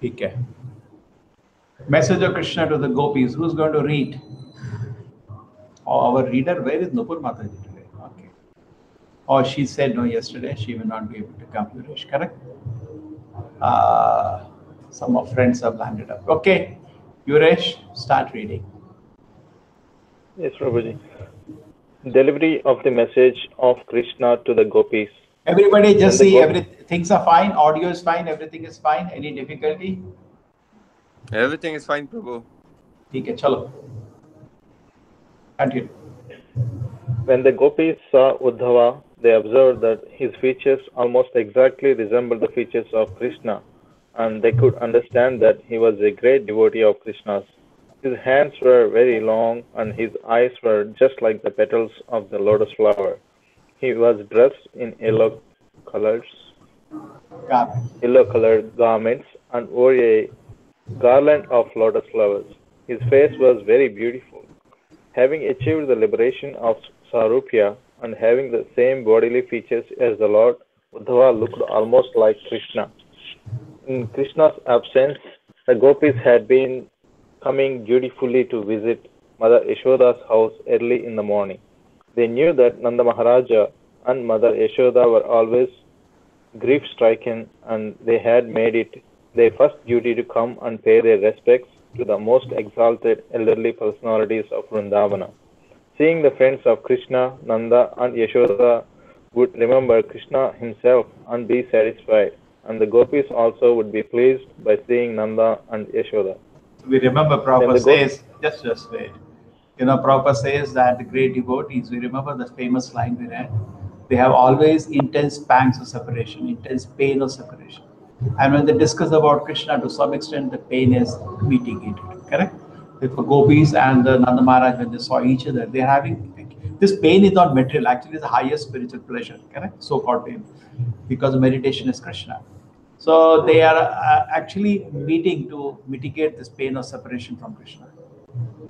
Okay. Message of Krishna to the Gopis. Who's going to read? Oh, our reader, where is Nupur Mataji today? Okay. Oh, she said no yesterday. She will not be able to come. Yuresh, correct? Uh, some of friends have landed up. Okay. Yuresh, start reading. Yes, Prabhuji. Delivery of the message of Krishna to the Gopis. Everybody just When the see, things are fine. Audio is fine. Everything is fine. Any difficulty? Everything is fine, Prabhu. Okay, chalo. Continue. When the Gopis saw Uddhava, they observed that his features almost exactly resembled the features of Krishna, and they could understand that he was a great devotee of Krishna's. His hands were very long, and his eyes were just like the petals of the lotus flower. He was dressed in colors, yellow-colored garments and wore a garland of lotus flowers. His face was very beautiful. Having achieved the liberation of Sarupya and having the same bodily features as the Lord, Uddhava looked almost like Krishna. In Krishna's absence, the Gopis had been coming dutifully to visit Mother Yashoda's house early in the morning. They knew that Nanda Maharaja and Mother Yashoda were always grief-stricken, and they had made it their first duty to come and pay their respects to the most exalted elderly personalities of Vrindavana. Seeing the friends of Krishna, Nanda, and Yashoda would remember Krishna himself and be satisfied, and the Gopis also would be pleased by seeing Nanda and Yashoda. We remember Prabhupada says, just wait. Prabhupada says that the great devotees, we remember the famous line we read, they have always intense pangs of separation, intense pain of separation. And when they discuss about Krishna, to some extent, the pain is mitigated, correct? If the Gopis and the Nanda Maharaj, when they saw each other, they're having, this pain is not material, actually it's the highest spiritual pleasure, correct? So-called pain, because meditation is Krishna. So they are actually meeting to mitigate this pain of separation from Krishna.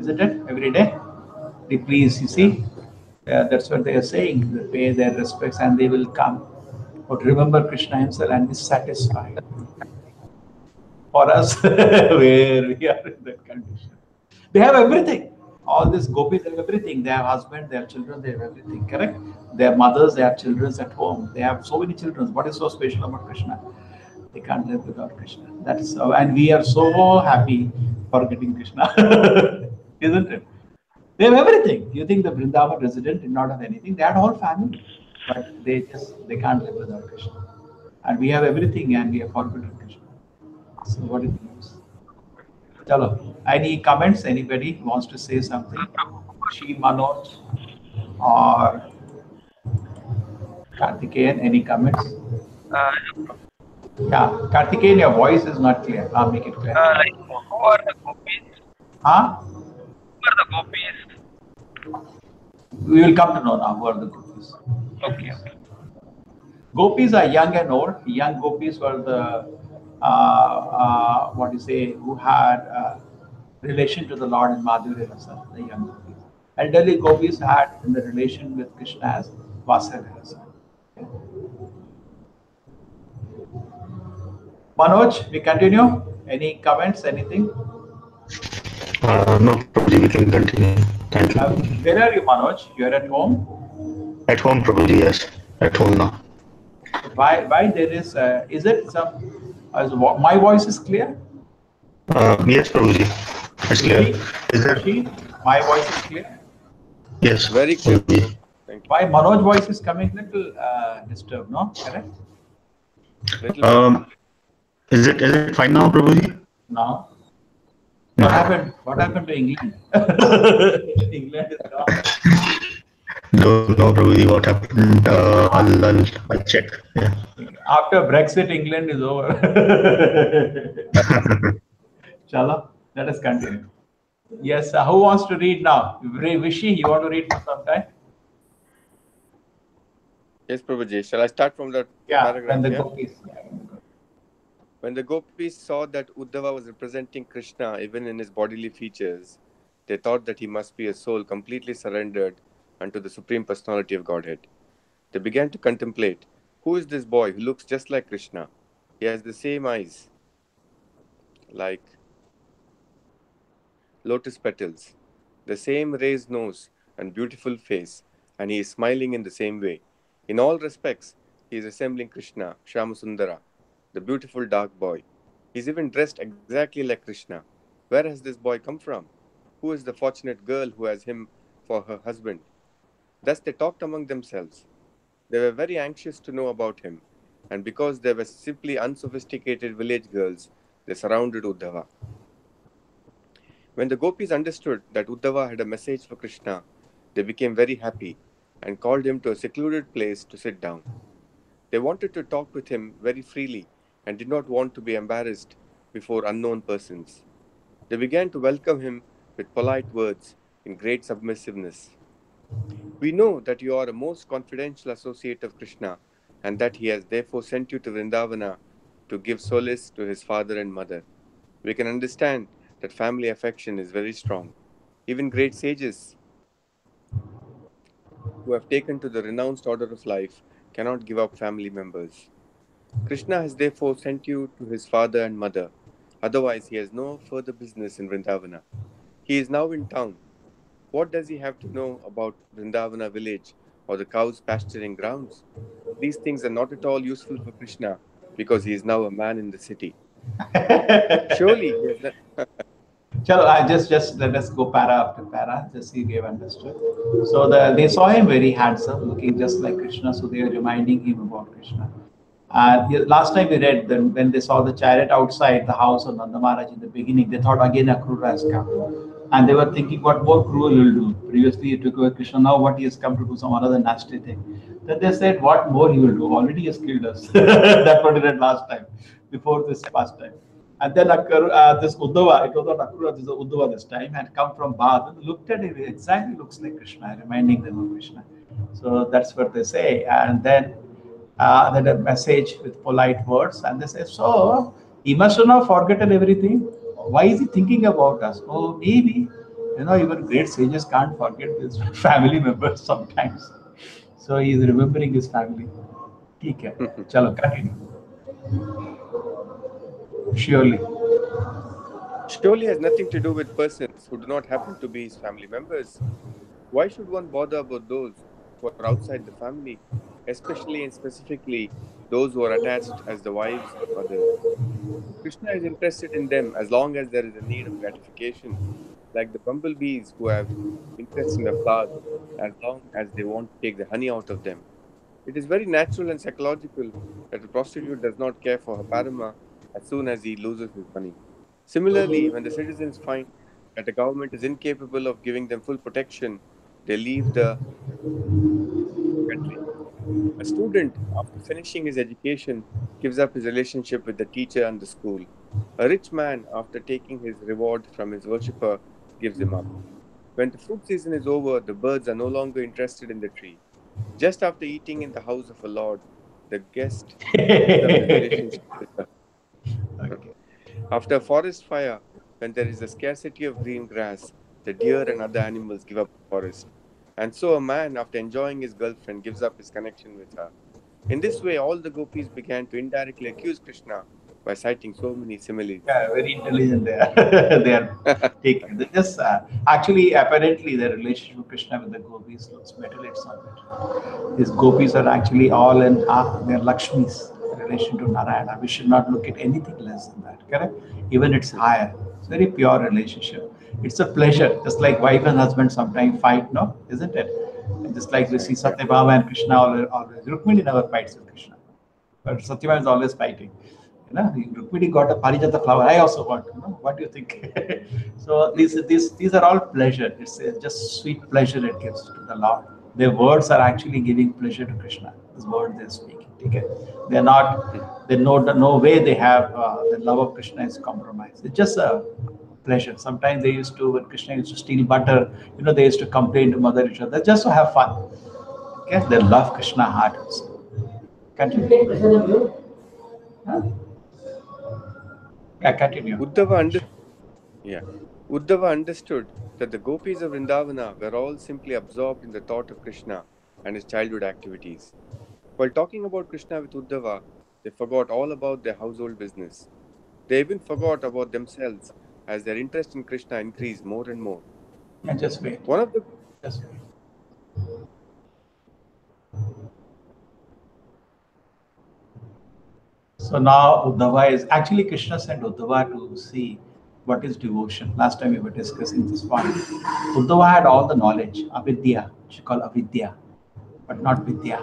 Isn't it? Every day? Please, you see, that's what they are saying. They pay their respects and they will come. But remember Krishna himself and be satisfied. For us, where we are in that condition. They have everything. All these gopis have everything. They have husband, they have children, they have everything, correct? They have mothers, they have children at home. They have so many children. What is so special about Krishna? They can't live without Krishna. That's so, and we are so happy for getting Krishna, isn't it? They have everything. You think the Vrindavan resident did not have anything? They had whole family, but they can't live without Krishna. And we have everything, and we have forgotten Krishna. So what is the use? Chalo. Any comments? Anybody wants to say something? She, Manoj, or Karthikeyan? Any comments? Yeah, Karthikeyan, your voice is not clear. I'll make it clear. Like, who are the Gopis? Huh? Who are the Gopis? We will come to know now who are the Gopis. Okay. Gopis are young and old. Young Gopis were the, who had relation to the Lord in Madhurya Rasa, the young Gopis. Elderly Gopis had in the relation with Krishna as Vasudeva Rasa. Manoj, we continue. Any comments, anything? No, Prabhuji, we can continue. Thank you. Where are you, Manoj? You are at home? At home, Prabhuji, yes. At home now. Why there is it some, my voice is clear? Yes, Prabhuji. It's clear. Is there? My voice is clear? Yes. Very clear. Prabhuji. Thank you. Why Manoj voice is coming little disturbed, no? Correct? Is it fine now, Prabhuji? No. No. What happened to England? England is gone. No, Prabhuji, what happened? I'll check. Yeah. After Brexit, England is over. Chala, let us continue. Yes, who wants to read now? Vishy, you want to read for some time? Yes, Prabhuji. Shall I start from that paragraph? And the Gopis. When the Gopis saw that Uddhava was representing Krishna even in his bodily features, they thought that he must be a soul completely surrendered unto the Supreme Personality of Godhead. They began to contemplate, who is this boy who looks just like Krishna? He has the same eyes. like lotus petals, the same raised nose and beautiful face, and he is smiling in the same way. In all respects, he is resembling Krishna, Shyamasundara, the beautiful dark boy. He is even dressed exactly like Krishna. Where has this boy come from? Who is the fortunate girl who has him for her husband? Thus they talked among themselves. They were very anxious to know about him, and because they were simply unsophisticated village girls, they surrounded Uddhava. When the gopis understood that Uddhava had a message for Krishna, they became very happy and called him to a secluded place to sit down. They wanted to talk with him very freely and did not want to be embarrassed before unknown persons. They began to welcome him with polite words in great submissiveness. We know that you are a most confidential associate of Krishna and that he has therefore sent you to Vrindavana to give solace to his father and mother. We can understand that family affection is very strong. Even great sages who have taken to the renounced order of life cannot give up family members. Krishna has therefore sent you to his father and mother. Otherwise, he has no further business in Vrindavana. He is now in town. What does he have to know about Vrindavana village or the cows' pasturing grounds? These things are not at all useful for Krishna because he is now a man in the city. Surely he has not. Chalo, just let us go para after para, just see we have understood. So they saw him very handsome, looking just like Krishna, so they were reminding him about Krishna. Last time we read that when they saw the chariot outside the house of Nanda Maharaj in the beginning, they thought again Akrura has come. And they were thinking what more cruel he'll do. Previously he took away Krishna, now what he has come to do, some other nasty thing. Then they said, what more he will do? Already he has killed us. That's what we read last time, before this past time. And then this Uddhava, it was not Akrura, this is Uddhava this time, had come from Bath and looked at him, it exactly looks like Krishna, reminding them of Krishna. So that's what they say. And then a message with polite words, and they say, so he must have now forgotten everything. Why is he thinking about us? Oh, maybe, even great sages can't forget his family members sometimes. So he is remembering his family. ठीक है, चलो continue. Surely. Surely has nothing to do with persons who do not happen to be his family members. Why should one bother about those who are outside the family, especially and specifically those who are attached as the wives of others? Krishna is interested in them as long as there is a need of gratification, like the bumblebees who have interest in the flowers as long as they want to take the honey out of them. It is very natural and psychological that a prostitute does not care for her parama as soon as he loses his money. Similarly, when the citizens find that the government is incapable of giving them full protection, they leave the country. A student, after finishing his education, gives up his relationship with the teacher and the school. A rich man, after taking his reward from his worshipper, gives him up. When the fruit season is over, the birds are no longer interested in the tree. Just after eating in the house of a lord, the guest gives up his relationship with the Okay. After a forest fire, when there is a scarcity of green grass, the deer and other animals give up the forest. And so a man, after enjoying his girlfriend, gives up his connection with her. In this way, all the gopis began to indirectly accuse Krishna by citing so many similes. Yeah, very intelligent they are. They are taking. They just actually, apparently, the relationship of Krishna with the gopis looks better. It's not better. These gopis are actually all in they're Lakshmis in relation to Narayana. We should not look at anything less than that. Correct? Even it's higher. It's very pure relationship. It's a pleasure. Just like wife and husband sometimes fight, no, isn't it? Just like we see Yeah. Satyabhama and Krishna always. Rukmini never fights with Krishna, but Satyabhama is always fighting. Rukmini got a parijata flower. I also want. What do you think? So these are all pleasure. It's just sweet pleasure it gives to the Lord. Their words are actually giving pleasure to Krishna. This word they're speaking. Okay? They're not. They know no way they have the love of Krishna is compromised. It's just a pleasure. Sometimes they used to when Krishna used to steal butter. They used to complain to mother each other just to have fun. Okay? They love Krishna heart also. Continue. Huh? Yeah, continue. Yeah. Uddhava understood that the gopis of Vrindavana were all simply absorbed in the thought of Krishna and his childhood activities. While talking about Krishna with Uddhava, they forgot all about their household business. They even forgot about themselves as their interest in Krishna increased more and more. And just wait. One of the Just wait. So now Uddhava is actually Krishna sent Uddhava to see what is devotion. Last time we were discussing this point. Uddhava had all the knowledge, avidya, which you call avidya, but not vidya.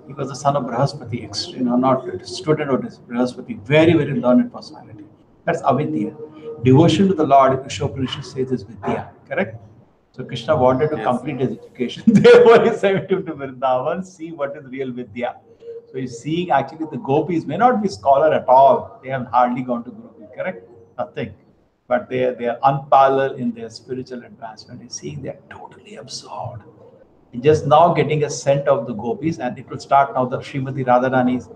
He was the son of Brahaspati, not a student of Brahaspati, very, very learned personality. That's avidya. Devotion to the Lord, Upanishad says, is vidya, correct? So Krishna wanted to complete his education. Therefore, he sent him to Vrindavan, see what is real vidya. So he's seeing actually the Gopis may not be scholar at all. They have hardly gone to Gurukul, correct? Nothing. But they are unparalleled in their spiritual advancement. He's seeing they are totally absorbed. He's just now getting a scent of the Gopis, and it will start now the Srimati Radharani's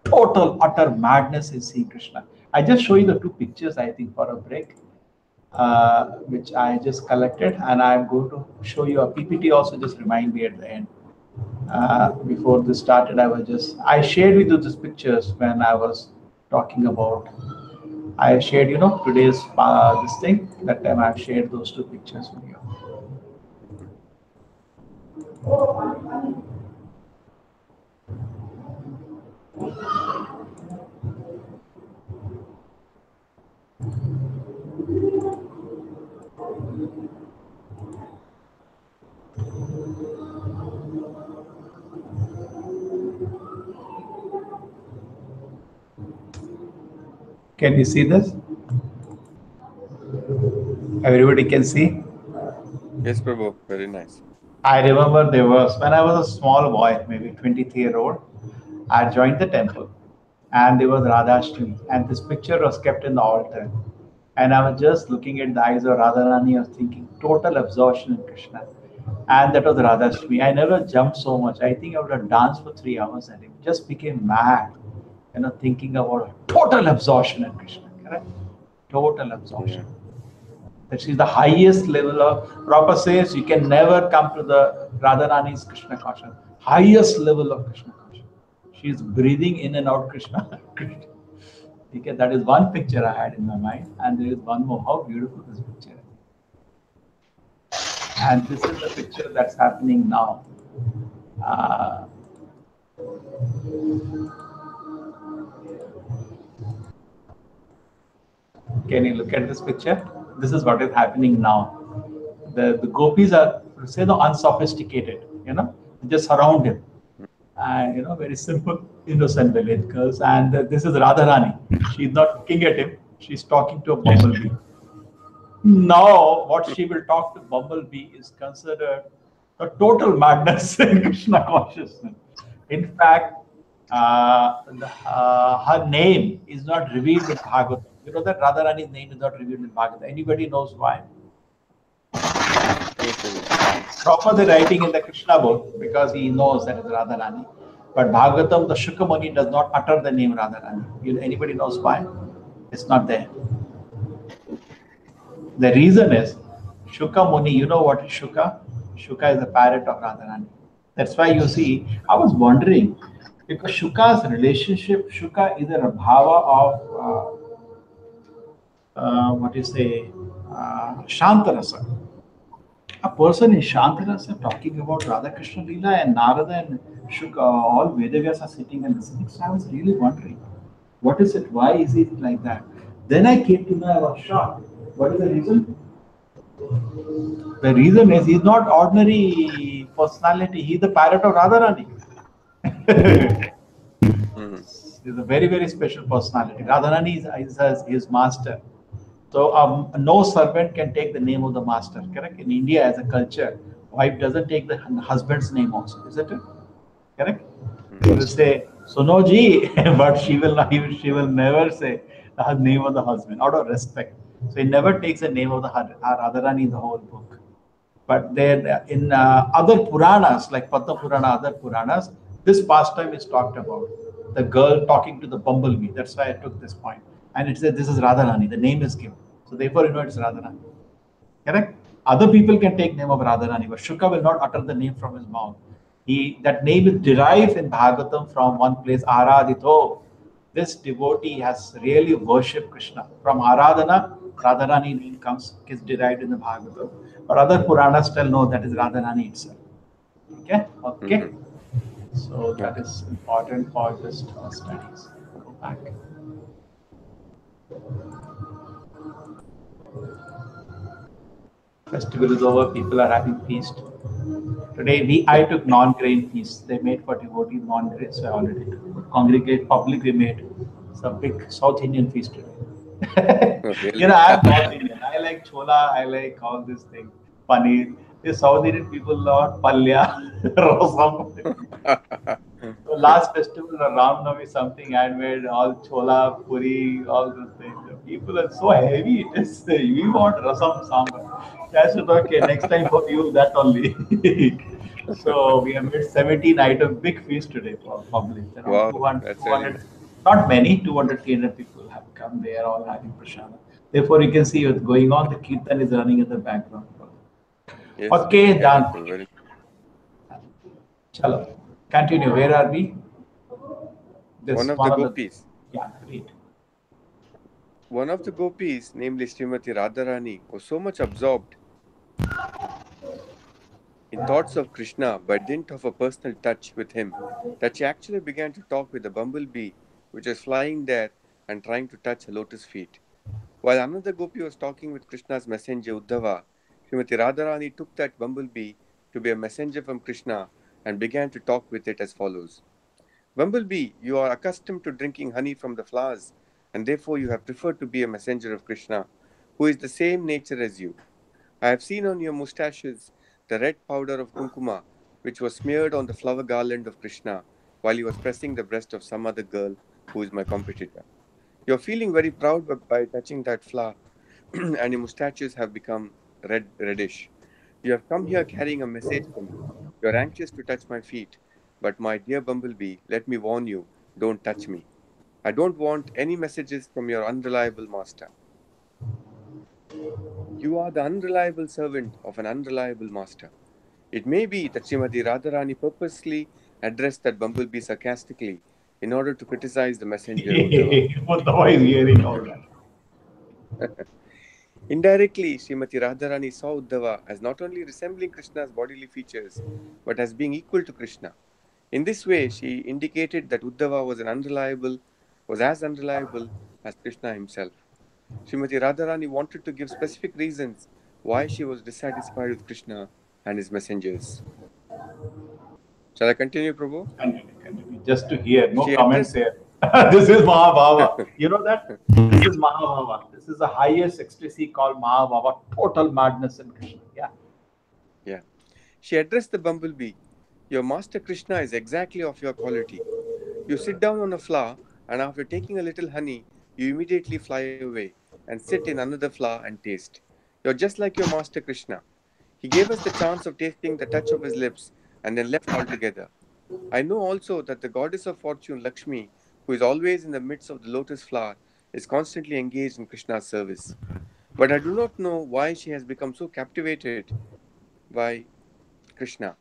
total, utter madness in seeing Krishna. I just show you the two pictures, I think, for a break, which I just collected, and I'm going to show you a PPT also, just remind me at the end. Before this started, I shared with you these pictures when I was talking about, I shared, today's this thing, that time I've shared those two pictures with you. Can you see this? Everybody can see? Yes, Prabhu, very nice. I remember there was, when I was a small boy, maybe 23-year-old, I joined the temple and there was Radhashtami, and this picture was kept in the altar. And I was just looking at the eyes of Radharani, I was thinking total absorption in Krishna. And that was Radhashtami. I never jumped so much. I think I would have danced for 3 hours and it just became mad, thinking about total absorption in Krishna, correct? Total absorption. That is the highest level of, Prabhupada says you can never come to the Radharani's Krishna consciousness. Highest level of Krishna consciousness. She is breathing in and out Krishna. Okay, that is one picture I had in my mind, and there is one more. How beautiful this picture is. And this is the picture that's happening now. Can you look at this picture? This is what is happening now. The Gopis are, unsophisticated, they just surround him. And, very simple, innocent village girls. And this is Radharani. She's not looking at him. She's talking to a bumblebee. Now, what she will talk to bumblebee is considered a total madness in Krishna consciousness. In fact, her name is not revealed in Bhagavatam. You know that Radharani's name is not revealed in Bhagavatam. Anybody knows why? Prabhupada writing in the Krishna book because he knows that it's Radharani. But Bhagavatam, the Shuka Muni does not utter the name Radharani. Anybody knows why? It's not there. The reason is Shuka Muni, you know what is Shuka? Shuka is the parrot of Radharani. That's why you see, I was wondering, because Shuka's relationship, Shuka is a bhava of, Shantarasa. A person in Shantarasa talking about Radha Krishna Leela, and Narada and Shuka, all Vedavyas are sitting and listening. So I was really wondering, what is it? Why is it like that? Then I came to know, I was shocked. What is the reason? The reason is he's not ordinary personality. He's the parrot of Radharani. He's a very, very special personality. Radharani is his master. So no servant can take the name of the master, correct? In India, as a culture, wife doesn't take the husband's name also, isn't it? Correct? She will say, Suno ji, but she will never say the name of the husband out of respect. So he never takes the name of the Radharani in the whole book. But then in other Puranas, like Padma Purana, other Puranas, this pastime is talked about. The girl talking to the bumblebee. That's why I took this point. And it says this is Radharani. The name is given. So therefore, it's Radharani. Correct? Other people can take name of Radharani, but Shuka will not utter the name from his mouth. That name is derived in Bhagavatam from one place, Aradhito. this devotee has really worshipped Krishna. From Aradhana, Radharani name comes, is derived in the Bhagavatam. But other Puranas still know that is Radharani itself. Okay? Okay. So that is important for this studies. Go back. Festival is over, people are having feast. Today I took non-grain feast. They made for devotees non-grain, so I already took. Congregate public, we made some big South Indian feast today. Oh, You really? know, I'm North Indian. I like chola, I like all these things. Paneer. The South Indian people love palya, rasam. So last festival, Ram Navami, something handmade, all chola, puri, all those things. The people are so heavy. It is, we want rasam sambar. I said, okay, next time for you, that only. So we have made 17 item big feast today for public. Around Wow, 200, that's really 200, not many, 200, 300 people have come. They are all having prasada. Therefore, you can see what's going on. The kirtan is running in the background. yes, Okay, done. wonderful, very Chalo. Continue. Where are we? one This of the one of the, gopis. yeah, great. One of the gopis, namely Srimati Radharani, was so much absorbed in thoughts of Krishna by dint of a personal touch with him that she actually began to talk with the bumblebee which was flying there and trying to touch her lotus feet. While another gopi was talking with Krishna's messenger Uddhava, Srimati Radharani took that bumblebee to be a messenger from Krishna and began to talk with it as follows. Bumblebee, you are accustomed to drinking honey from the flowers, and therefore you have preferred to be a messenger of Krishna, who is the same nature as you. I have seen on your moustaches the red powder of kunkuma, which was smeared on the flower garland of Krishna while he was pressing the breast of some other girl who is my competitor. You are feeling very proud by touching that flower, and your moustaches have become reddish. You have come here carrying a message for me. You are anxious to touch my feet, but my dear bumblebee, let me warn you, don't touch me. I don't want any messages from your unreliable master. You are the unreliable servant of an unreliable master. It may be that Srimati Radharani purposely addressed that bumblebee sarcastically in order to criticize the messenger Uddhava. Uddhava is hearing all that. Indirectly, Srimati Radharani saw Uddhava as not only resembling Krishna's bodily features, but as being equal to Krishna. In this way, she indicated that Uddhava was as unreliable as Krishna himself. Srimati Radharani wanted to give specific reasons why she was dissatisfied with Krishna and his messengers. Shall I continue, Prabhu? Continue. Just to hear, no She comments addressed. here. This is Mahabhava. You know that? This is Mahabhava. This is the highest ecstasy called Mahabhava. Total madness in Krishna. Yeah. Yeah. She addressed the bumblebee. Your master Krishna is exactly of your quality. You sit down on a flower, and after taking a little honey, you immediately fly away and sit in another flower and taste. You're just like your master Krishna. He gave us the chance of tasting the touch of his lips and then left altogether. I know also that the goddess of fortune, Lakshmi, who is always in the midst of the lotus flower, is constantly engaged in Krishna's service. But I do not know why she has become so captivated by Krishna.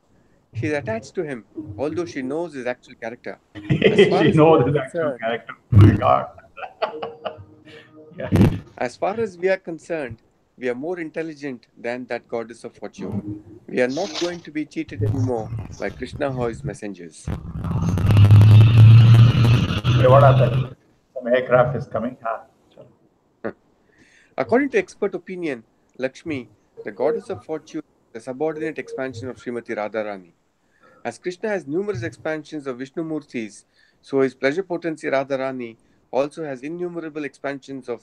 She is attached to him, although she knows his actual character. As far She as we are knows his actual concerned, character. Oh my God. Yeah. as far as we are concerned, we are more intelligent than that goddess of fortune. We are not going to be cheated anymore by Krishna or his messengers. Hey, what happened? Some aircraft is coming. Ah, chalo. According to expert opinion, Lakshmi, the goddess of fortune, is the subordinate expansion of Srimati Radharani. As Krishna has numerous expansions of Vishnu Murtis, so his pleasure potency Radharani also has innumerable expansions of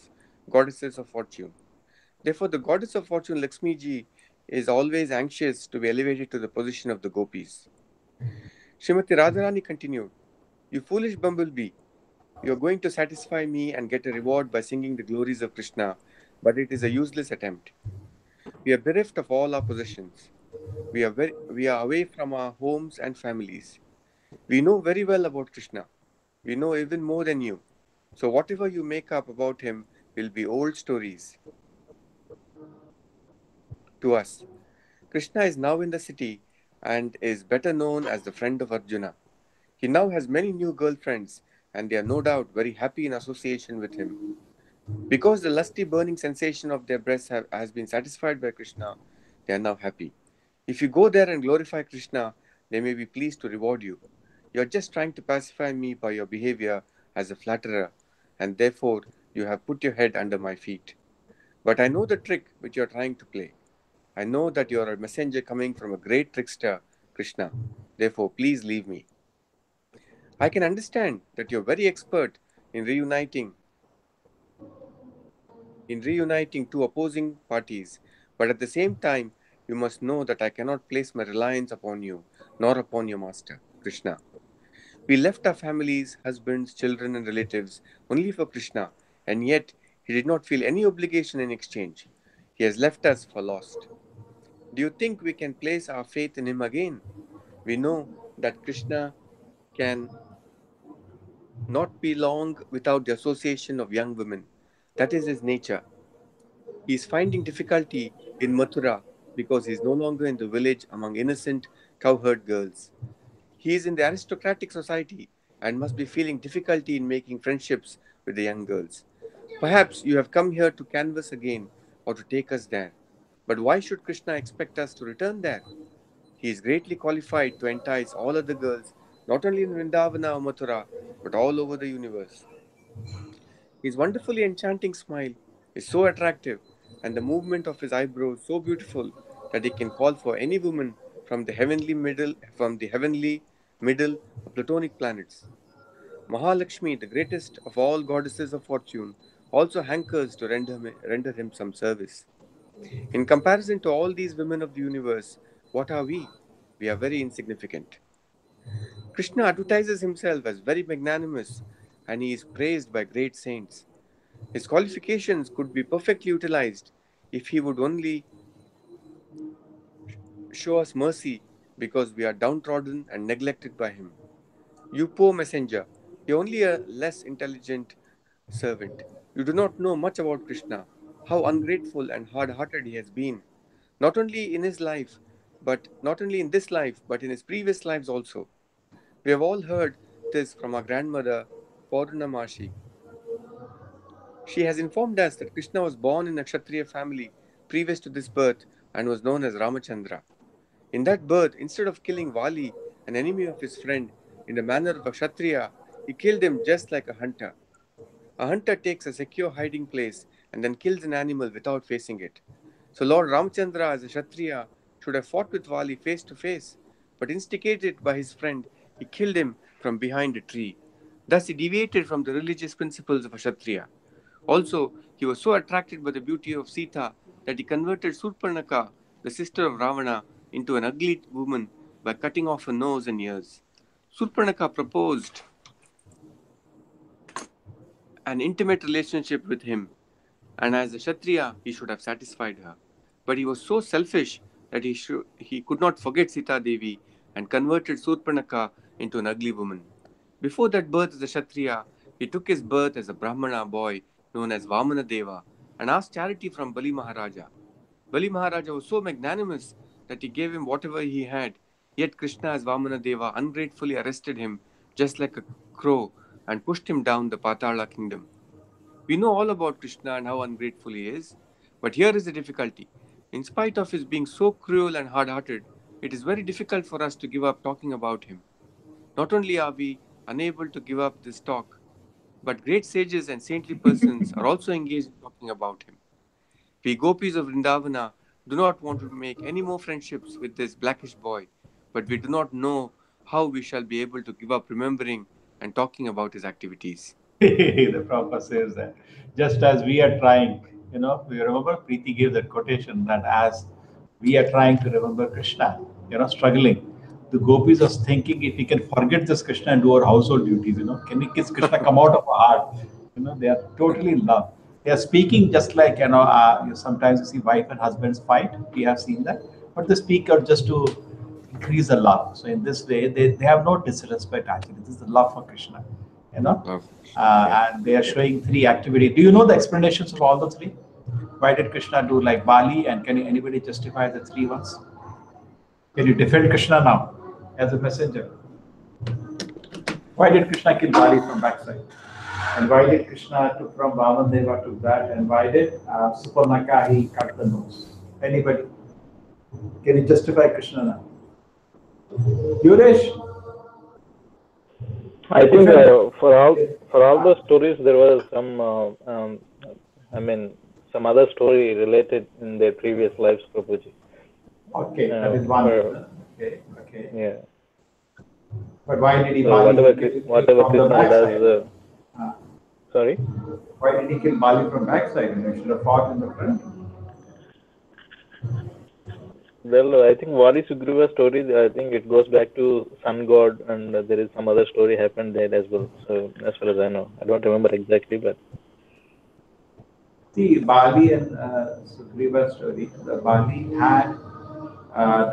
goddesses of fortune. Therefore, the goddess of fortune Lakshmi ji is always anxious to be elevated to the position of the gopis. Srimati Radharani continued, You foolish bumblebee, you are going to satisfy me and get a reward by singing the glories of Krishna, but it is a useless attempt. We are bereft of all our possessions. We are away from our homes and families. We know very well about Krishna. We know even more than you. So whatever you make up about him will be old stories to us. Krishna is now in the city and is better known as the friend of Arjuna. He now has many new girlfriends, and they are no doubt very happy in association with him. Because the lusty burning sensation of their breasts has been satisfied by Krishna, they are now happy. If you go there and glorify Krishna, they may be pleased to reward you. You are just trying to pacify me by your behavior as a flatterer, and therefore you have put your head under my feet. But I know the trick which you are trying to play. I know that you are a messenger coming from a great trickster, Krishna. Therefore, please leave me. I can understand that you are very expert in reuniting two opposing parties, but at the same time, you must know that I cannot place my reliance upon you, nor upon your master, Krishna. We left our families, husbands, children, and relatives only for Krishna, and yet he did not feel any obligation in exchange. He has left us for lost. Do you think we can place our faith in him again? We know that Krishna can not be long without the association of young women. That is his nature. He is finding difficulty in Mathura because he is no longer in the village among innocent cowherd girls. He is in the aristocratic society and must be feeling difficulty in making friendships with the young girls. Perhaps you have come here to canvass again or to take us there. But why should Krishna expect us to return there? He is greatly qualified to entice all other girls, not only in Vrindavana or Mathura, but all over the universe. His wonderfully enchanting smile is so attractive, and the movement of his eyebrows so beautiful that he can call for any woman from the heavenly middle of Plutonic planets. Mahalakshmi, the greatest of all goddesses of fortune, also hankers to render him some service. In comparison to all these women of the universe, what are we? We are very insignificant. Krishna advertises himself as very magnanimous, and he is praised by great saints. His qualifications could be perfectly utilized if he would only show us mercy because we are downtrodden and neglected by him. You poor messenger, you're only a less intelligent servant. You do not know much about Krishna, how ungrateful and hard hearted he has been, not only in his life, but not only in this life, but in his previous lives also. We have all heard this from our grandmother, Purnamashi. She has informed us that Krishna was born in a Kshatriya family previous to this birth and was known as Ramachandra. In that birth, instead of killing Vali, an enemy of his friend, in the manner of a Kshatriya, he killed him just like a hunter. A hunter takes a secure hiding place and then kills an animal without facing it. So Lord Ramachandra, as a Kshatriya, should have fought with Vali face to face, but instigated by his friend, he killed him from behind a tree. Thus he deviated from the religious principles of a Kshatriya. Also, he was so attracted by the beauty of Sita that he converted Surpanaka, the sister of Ravana, into an ugly woman by cutting off her nose and ears. Surpanaka proposed an intimate relationship with him, and as a Kshatriya, he should have satisfied her. But he was so selfish that he could not forget Sita Devi and converted Surpanaka into an ugly woman. Before that birth as a Kshatriya, he took his birth as a Brahmana boy known as Vamana Deva and asked charity from Bali Maharaja. Bali Maharaja was so magnanimous that he gave him whatever he had, yet Krishna as Vamana Deva ungratefully arrested him just like a crow and pushed him down the Patala kingdom. We know all about Krishna and how ungrateful he is, but here is the difficulty. In spite of his being so cruel and hard-hearted, it is very difficult for us to give up talking about him. Not only are we unable to give up this talk, but great sages and saintly persons are also engaged in talking about him. We Gopis of Vrindavana do not want to make any more friendships with this blackish boy, but we do not know how we shall be able to give up remembering and talking about his activities. The Prabhupada says that just as we are trying, we remember Preeti gave that quotation that as we are trying to remember Krishna, struggling. The gopis are thinking if we can forget this Krishna and do our household duties, can we kiss Krishna come out of our heart? They are totally in love. They are speaking just like, sometimes you see wife and husbands fight. We have seen that. But they speak out just to increase the love. So in this way, they have no disrespect actually. This is the love for Krishna, Love. Yeah. and they are showing three activities. Do you know the explanations of all the three? Why did Krishna do like Bali? And can anybody justify the three ones? Can you defend Krishna now as a messenger? Why did Krishna kill Bali from backside? And why did Krishna took from Vamanadeva took that? And why did Suparnaka he cut the nose? Anybody? Can you justify Krishna now? Yuresh? I think for all the stories there was some other story related in their previous lives, Prabhuji. Okay, that is one. Okay. Yeah. But why did he So Bali whatever from the Krishna backside? does. Sorry. Why did he kill Bali from backside? You should have fought in the front. Well, I think Vali Sugriva story, I think it goes back to sun god, and there is some other story happened there as well. So as far as I know, I don't remember exactly, but see, Bali and Sugriva story. The Bali had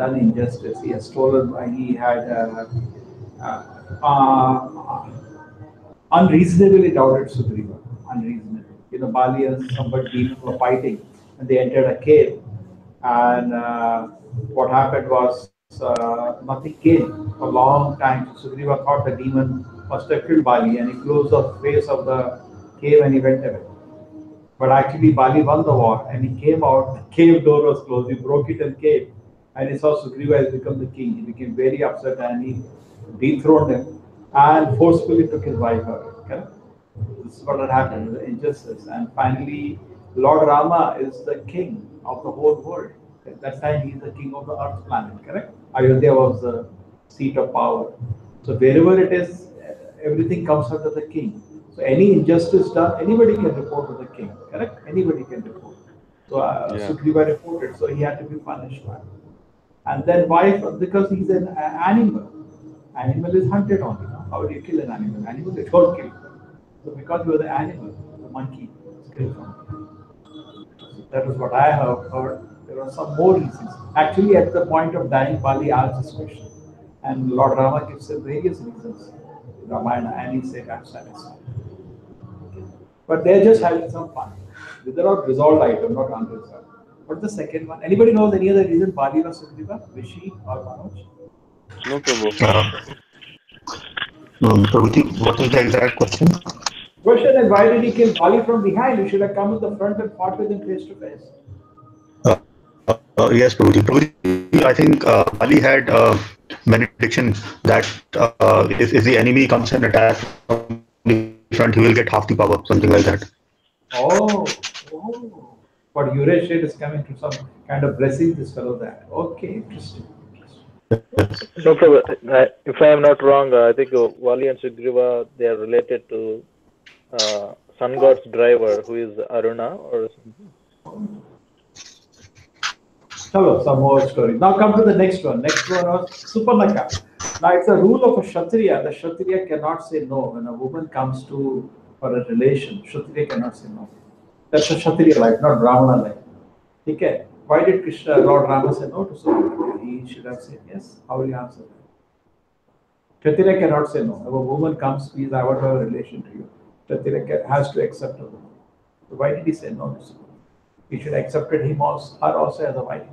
done injustice. He had stolen. He had unreasonably doubted Sugriva. Unreasonably. Bali and somebody demon were fighting, and they entered a cave. And what happened was nothing came for a long time. So Sugriva thought the demon must have killed Bali, and he closed the face of the cave and he went away. But actually, Bali won the war, and he came out. The cave door was closed. He broke it and came, and he saw Sugriva has become the king. He became very upset, and he dethroned him and forcefully took his wife away. Okay? This is what had happened, the injustice. And finally, Lord Rama is the king of the whole world. At that time, he is the king of the earth planet, correct? Ayodhya was the seat of power. So wherever it is, everything comes under the king. So any injustice done, anybody can report to the king, correct? Anybody can report. So Sugriva reported, so he had to be punished. And then why? Because he's an animal. Animal is hunted on. How do you kill an animal? Animal they don't kill. So because he was an animal, the monkey was killed from him. So that is what I have heard. There are some more reasons. Actually, at the point of dying, Bali asked this question. And Lord Rama gives him various reasons. Ramayana, and he said, I'm satisfied. But they're just having some fun. They're not resolved item, not unresolved. What's the second one? Anybody knows any other reason Bali was Sugriva? Vishi or Manoj? No, Prabhu. Prabhuji, what was the exact question? Question is, why did he kill Bali from behind? You should have come at the front and fought with him face to face. Yes, Prabhuji. Prabhuji, I think Bali had benediction that if the enemy comes and attacks from the front, he will get half the power, something like that. Oh. But Yuresh is coming to some kind of blessing this fellow that. Okay, interesting. no problem. If I am not wrong, I think Vali and Sugriva, they are related to sun god's driver, who is Aruna or something. Hello, some more stories. Now come to the next one. Next one was Suparnaka. Now it's a rule of a Kshatriya. The Kshatriya cannot say no. When a woman comes to for a relation, Kshatriya cannot say no. That's a Kshatriya life, not Brahmana life. Okay. Why did Krishna, Lord Rama say no to Suparnaka? He should have said yes. How will you answer that? Kshatriya cannot say no. If a woman comes, please, I want to have a relation to you. Kshatriya has to accept her. So why did he say no to Suparnaka? He should have accepted him also, her also as a wife.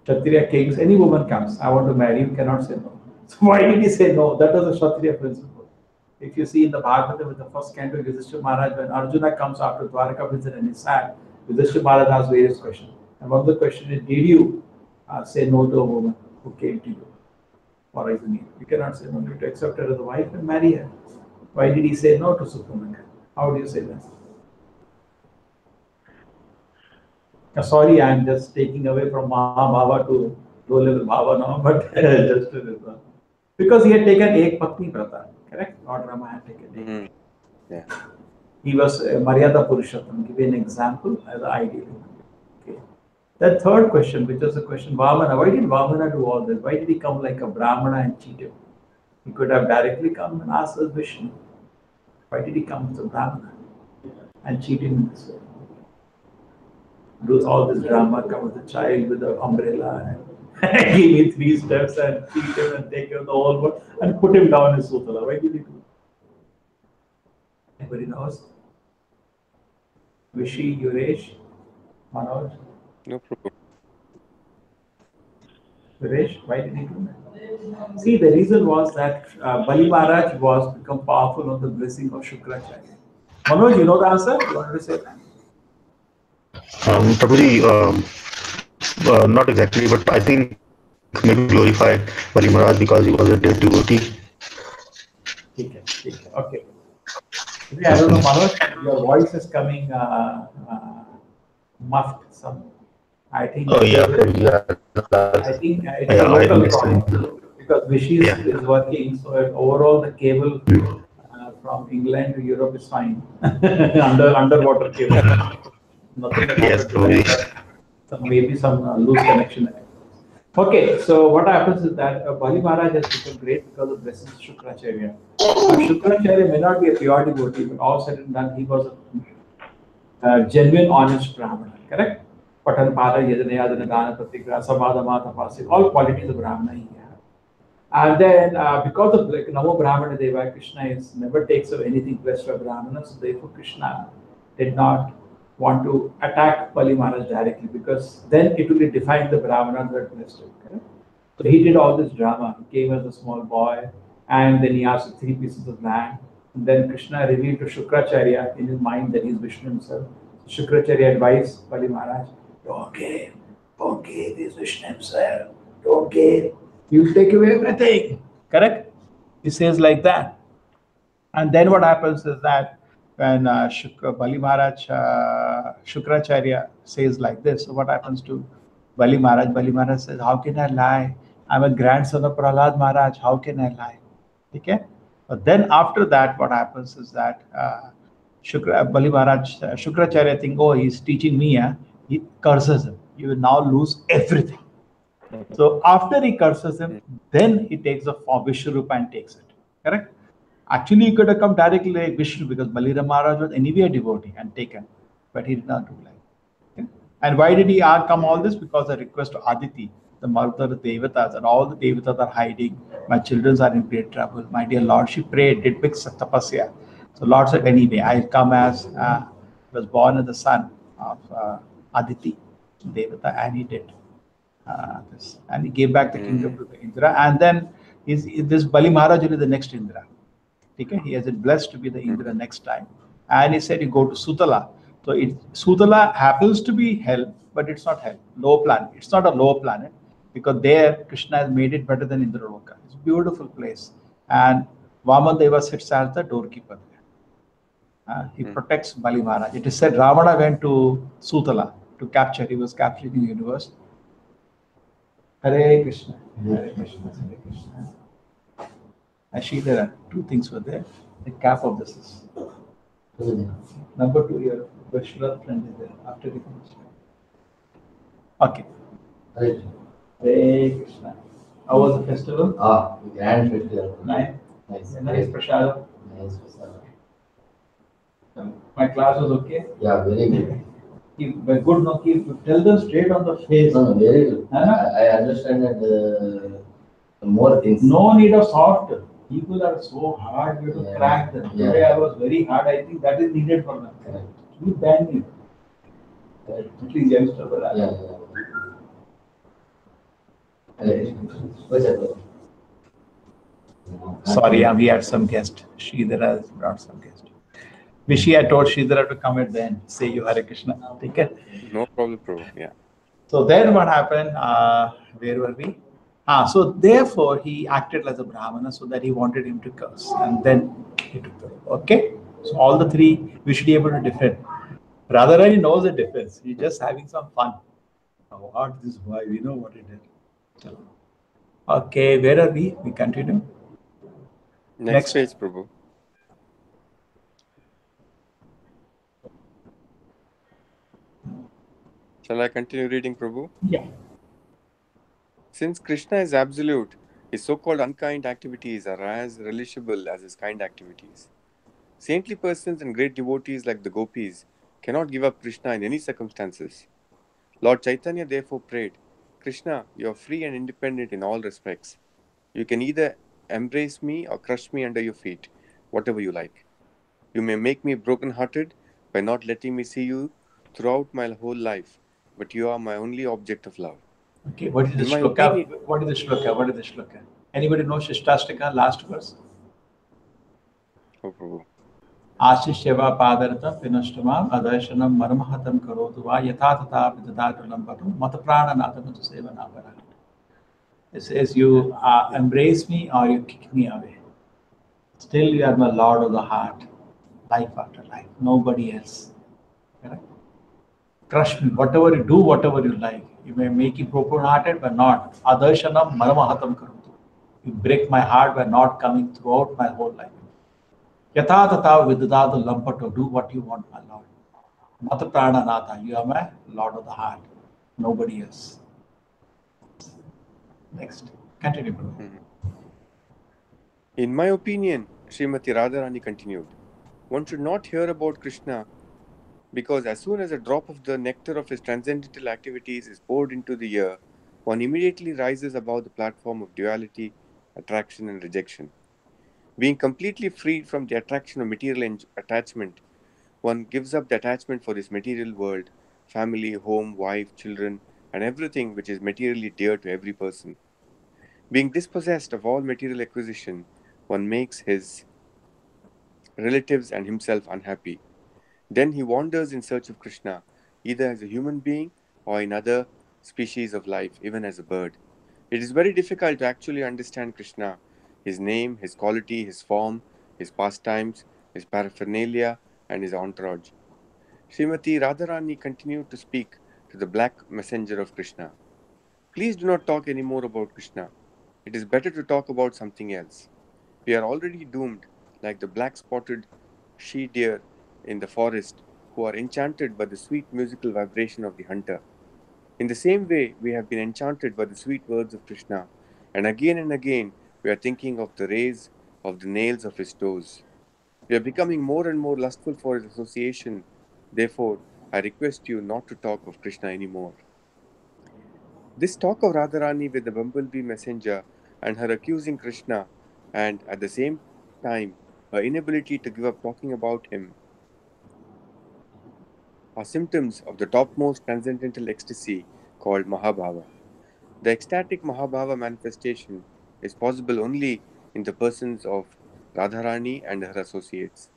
Kshatriya kings, any woman comes, I want to marry you, cannot say no. So why did he say no? That was a Kshatriya principle. If you see in the Bhagavatam with the first canto, Yudhishthira Maharaj, when Arjuna comes after Dwaraka visit and he's sad, Yudhishthira Maharaj asks various questions. And one of the questions is, did you say no to a woman who came to you for his need? You cannot say no. You have to accept her as a wife and marry her. Why did he say no to Suparnaka? How do you say that? Sorry, I'm just taking away from Mahabhava to low-level Bhava now, but just to this one. Because he had taken Ek Patni Prata, correct? Lord Rama had taken Ek. Yeah. He was Maryada Purushottam, give an example as an ideal. Okay. The third question, which was the question, Vamana, why did Vamana do all this? Why did he come like a Brahmana and cheat him? He could have directly come and asked us Vishnu. Why did he come as a Brahmana and cheat him in this way? Do all this drama, come with a child with an umbrella and give me 3 steps and cheat him and take him the whole world and put him down in Sutala. Why did he do that? Anybody knows? Vishi, Yuresh, Manoj? No, Prabhu. Suresh, why did he do that? See, the reason was that Bali Maharaj was become powerful on the blessing of Shukracharya. Manoj, you know the answer? You want to say that? Prabhuji, not exactly, but I think maybe glorify Bali Maharaj because he was a dead devotee. Okay. I don't know, Manoj, your voice is coming muffled. I think Oh yeah, Prabhuji, I think yeah, it's a I local understand. problem because Vishy Yeah. is working, so overall the cable from England to Europe is fine. Underwater cable. Nothing has Yes, happened to that, Prabhuji. but maybe some loose connection. Okay, so what happens is that Bali Maharaj has become great because of blessings of Shukracharya. Shukracharya may not be a pure devotee, but all said and done, he was a genuine, honest Brahmana, correct? Patan Pada, Yajana, Yadana, Dana, Pratikra, Samada, Mata, Pasi, all qualities of Brahmana he had. And then, because of like Namo Brahmana Deva, Krishna is never takes of anything blessed by Brahmana, so therefore Krishna did not want to attack Bali Maharaj directly because then it will define the Brahmana that blessed him. Correct? So he did all this drama. He came as a small boy, and then he asked for 3 pieces of land. And then Krishna revealed to Shukracharya in his mind that he's Vishnu himself. Shukracharya advised Bali Maharaj, don't give, he's Vishnu himself. Don't give, he'll take away everything. Correct? He says like that. And then what happens is that when Bali Maharaj, Shukracharya says like this, so what happens to Bali Maharaj? Bali Maharaj says, how can I lie? I'm a grandson of Prahlad Maharaj. How can I lie? Okay? But then after that, what happens is that Bali Maharaj, Shukracharya think, oh, he's teaching me. He curses him. You will now lose everything. So after he curses him, then he takes the form Vishwarupa and takes it. Correct? Actually, he could have come directly like Vishnu because Balira Maharaj was anyway a devotee and taken, but he did not do like. Okay? And why did he come all this? Because the request to Aditi, the mother of the Devatas, and all the Devatas are hiding. My children are in great trouble. My dear Lord, she prayed, did big tapasya. So Lord said, anyway, I'll come as was born as the son of Aditi, Devata, and he did this. And he gave back the kingdom to the Indra. And then this Bali Maharaj is the next Indra. Okay? He has it blessed to be the Indra next time. And he said, you go to Sutala. So Sutala happens to be hell, but it's not hell. Low planet. It's not a low planet because there Krishna has made it better than Indraloka. It's a beautiful place. And Vamadeva sits as the doorkeeper there. He protects Bali Maharaj. It is said Ravana went to Sutala to capture. He was capturing the universe. Hare Krishna. Hare Krishna. Hare Krishna. Actually, there are 2 things were there. The cap of this is. Number 2, your Vishwanath friend is there after the finish. Okay. Hare Krishna. How was the festival? Grand festival. Nice. Nice. Nice prasad. Nice prasad. My class was okay. Yeah, very good. Good, no? Tell them straight on the face. No, very good. Huh? I understand that more things. No need of soft. People are so hard, you have to crack them. Yeah. Today I was very hard. I think that is needed for them. Correct. You ban it. At least youngster. Yeah. What's up? Sorry, we had some guest. Sridhara has brought some guest. Vishi had told Sridhara to come at the end. Say you Hare Krishna. Take care. No problem, Prabhu. Yeah. So then what happened? Where were we? So therefore he acted as a Brahmana so that he wanted him to curse. And then he took the role. Okay? So all the 3 we should be able to defend. Radharani knows the difference. He's just having some fun. What this boy? We know what it is. Okay, where are we? We continue. Next page, Prabhu. Shall I continue reading, Prabhu? Yeah. Since Krishna is absolute, his so-called unkind activities are as relishable as his kind activities. Saintly persons and great devotees like the Gopis cannot give up Krishna in any circumstances. Lord Chaitanya therefore prayed, Krishna, you are free and independent in all respects. You can either embrace me or crush me under your feet, whatever you like. You may make me broken-hearted by not letting me see you throughout my whole life, but you are my only object of love. Okay, what is the In my shloka? opinion, What is the shloka? What is the shloka? Anybody know Shishtashtika, last verse? oh Prabhu. Ashishyava padarta pinashtamam adashanam marmahatam karotu va yatha tata vidadatu lampatum mataprananatam sevanavara. It says, you embrace me or you kick me away. Still, you are my Lord of the heart, life after life, nobody else. Correct? Trust me, whatever you do, whatever you like. You may make it broken-hearted, but not. Adarshanam maramahatam karotu. You break my heart by not coming throughout my whole life. Yatha tata vidadatu lampato. Do what you want, my Lord. Mata prananatha. You are my Lord of the heart, nobody else. Next. Continue, Prabhu. Mhm. In my opinion, Srimati Radharani continued, one should not hear about Krishna because as soon as a drop of the nectar of his transcendental activities is poured into the ear, one immediately rises above the platform of duality, attraction, and rejection. Being completely freed from the attraction of material attachment, one gives up the attachment for this material world, family, home, wife, children, and everything which is materially dear to every person. Being dispossessed of all material acquisition, one makes his relatives and himself unhappy. Then he wanders in search of Krishna, either as a human being or in other species of life, even as a bird. It is very difficult to actually understand Krishna, his name, his quality, his form, his pastimes, his paraphernalia, and his entourage. Srimati Radharani continued to speak to the black messenger of Krishna. Please do not talk any more about Krishna. It is better to talk about something else. We are already doomed, like the black spotted she deer in the forest, who are enchanted by the sweet musical vibration of the hunter. In the same way, we have been enchanted by the sweet words of Krishna, and again we are thinking of the rays of the nails of his toes. We are becoming more and more lustful for his association. Therefore, I request you not to talk of Krishna anymore. This talk of Radharani with the bumblebee messenger and her accusing Krishna, and at the same time her inability to give up talking about him, are symptoms of the topmost transcendental ecstasy called Mahabhava. The ecstatic Mahabhava manifestation is possible only in the persons of Radharani and her associates.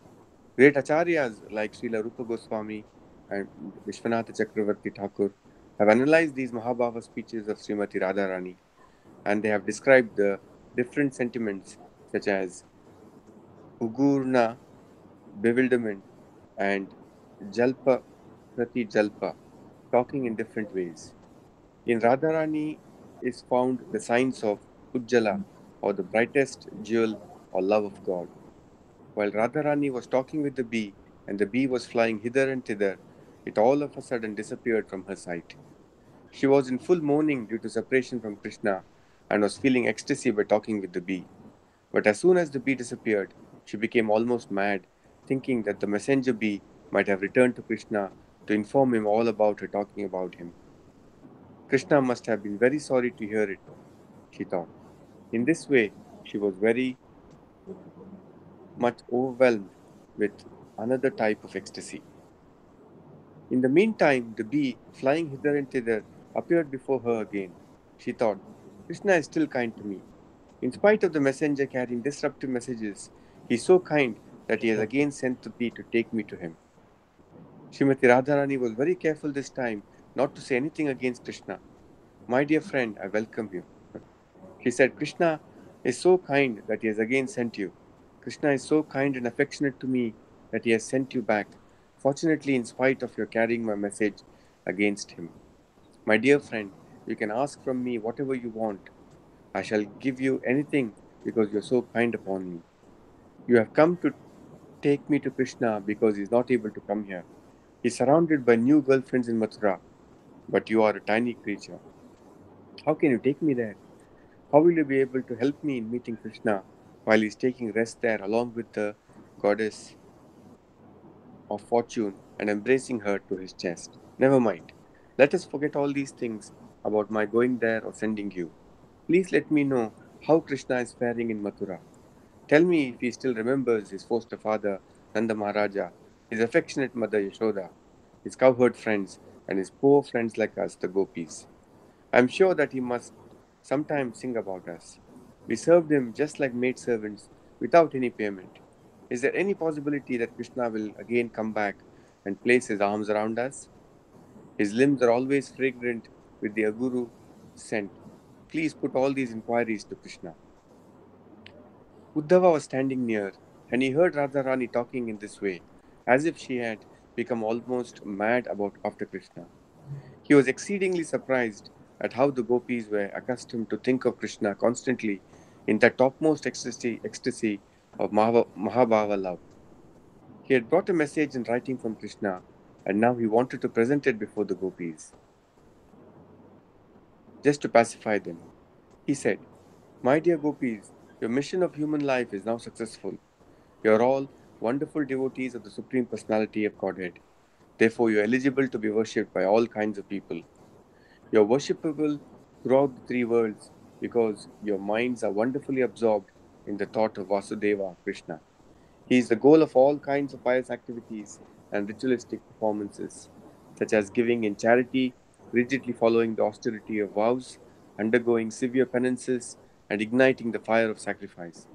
Great acharyas like Srila Rupa Goswami and Vishwanatha Chakravarti Thakur have analyzed these Mahabhava speeches of Srimati Radharani, and they have described the different sentiments such as Ugurna, bewilderment, and Jalpa Prati Jalpa, talking in different ways. In Radharani is found the signs of Ujjala, or the brightest jewel or love of God. While Radharani was talking with the bee, and the bee was flying hither and thither, it all of a sudden disappeared from her sight. She was in full mourning due to separation from Krishna and was feeling ecstasy by talking with the bee. But as soon as the bee disappeared, she became almost mad, thinking that the messenger bee might have returned to Krishna to inform him all about her talking about him. Krishna must have been very sorry to hear it, she thought. In this way, she was very much overwhelmed with another type of ecstasy. In the meantime, the bee, flying hither and thither, appeared before her again. She thought, Krishna is still kind to me. In spite of the messenger carrying disruptive messages, he is so kind that he has again sent the bee to take me to him. Srimati Radharani was very careful this time not to say anything against Krishna. My dear friend, I welcome you. She said, Krishna is so kind that he has again sent you. Krishna is so kind and affectionate to me that he has sent you back, fortunately, in spite of your carrying my message against him. My dear friend, you can ask from me whatever you want. I shall give you anything because you are so kind upon me. You have come to take me to Krishna because he is not able to come here. He is surrounded by new girlfriends in Mathura, but you are a tiny creature. How can you take me there? How will you be able to help me in meeting Krishna while he is taking rest there along with the goddess of fortune and embracing her to his chest? Never mind. Let us forget all these things about my going there or sending you. Please let me know how Krishna is faring in Mathura. Tell me if he still remembers his foster father, Nanda Maharaja, his affectionate mother Yashoda, his cowherd friends, and his poor friends like us, the Gopis. I'm sure that he must sometimes sing about us. We served him just like maidservants without any payment. Is there any possibility that Krishna will again come back and place his arms around us? His limbs are always fragrant with the aguru scent. Please put all these inquiries to Krishna. Uddhava was standing near, and he heard Radharani talking in this way, as if she had become almost mad about after Krishna. He was exceedingly surprised at how the gopis were accustomed to think of Krishna constantly in that topmost ecstasy of Mahabhava love. He had brought a message in writing from Krishna, and now he wanted to present it before the gopis, just to pacify them. He said, "My dear gopis, your mission of human life is now successful. You are all wonderful devotees of the Supreme Personality of Godhead. Therefore, you are eligible to be worshipped by all kinds of people. You are worshipable throughout the three worlds because your minds are wonderfully absorbed in the thought of Vasudeva, Krishna. He is the goal of all kinds of pious activities and ritualistic performances, such as giving in charity, rigidly following the austerity of vows, undergoing severe penances, and igniting the fire of sacrifice.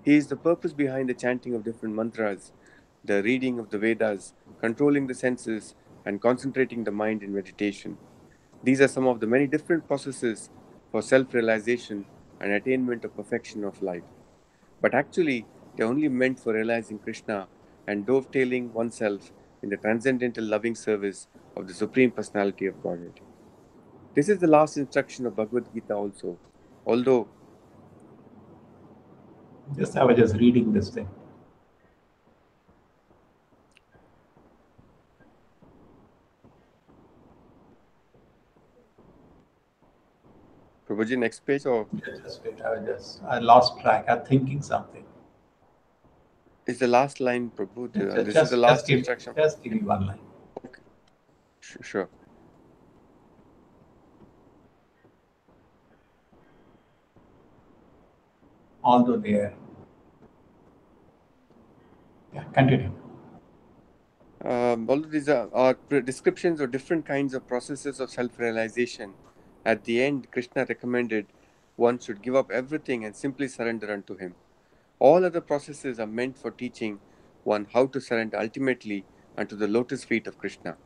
He is the purpose behind the chanting of different mantras, the reading of the Vedas, controlling the senses, and concentrating the mind in meditation. These are some of the many different processes for self realization and attainment of perfection of life. But actually, they are only meant for realizing Krishna and dovetailing oneself in the transcendental loving service of the Supreme Personality of Godhead. This is the last instruction of Bhagavad Gita also, although Just I was just reading this thing. Prabhuji, next page or Just wait, I lost track. I'm thinking something. is the last line, Prabhu? This is the Just last give instruction. just give me one line. Okay, sure. Although they are. Yeah, continue. Although these are descriptions of different kinds of processes of self realization, at the end, Krishna recommended one should give up everything and simply surrender unto him. All other processes are meant for teaching one how to surrender ultimately unto the lotus feet of Krishna.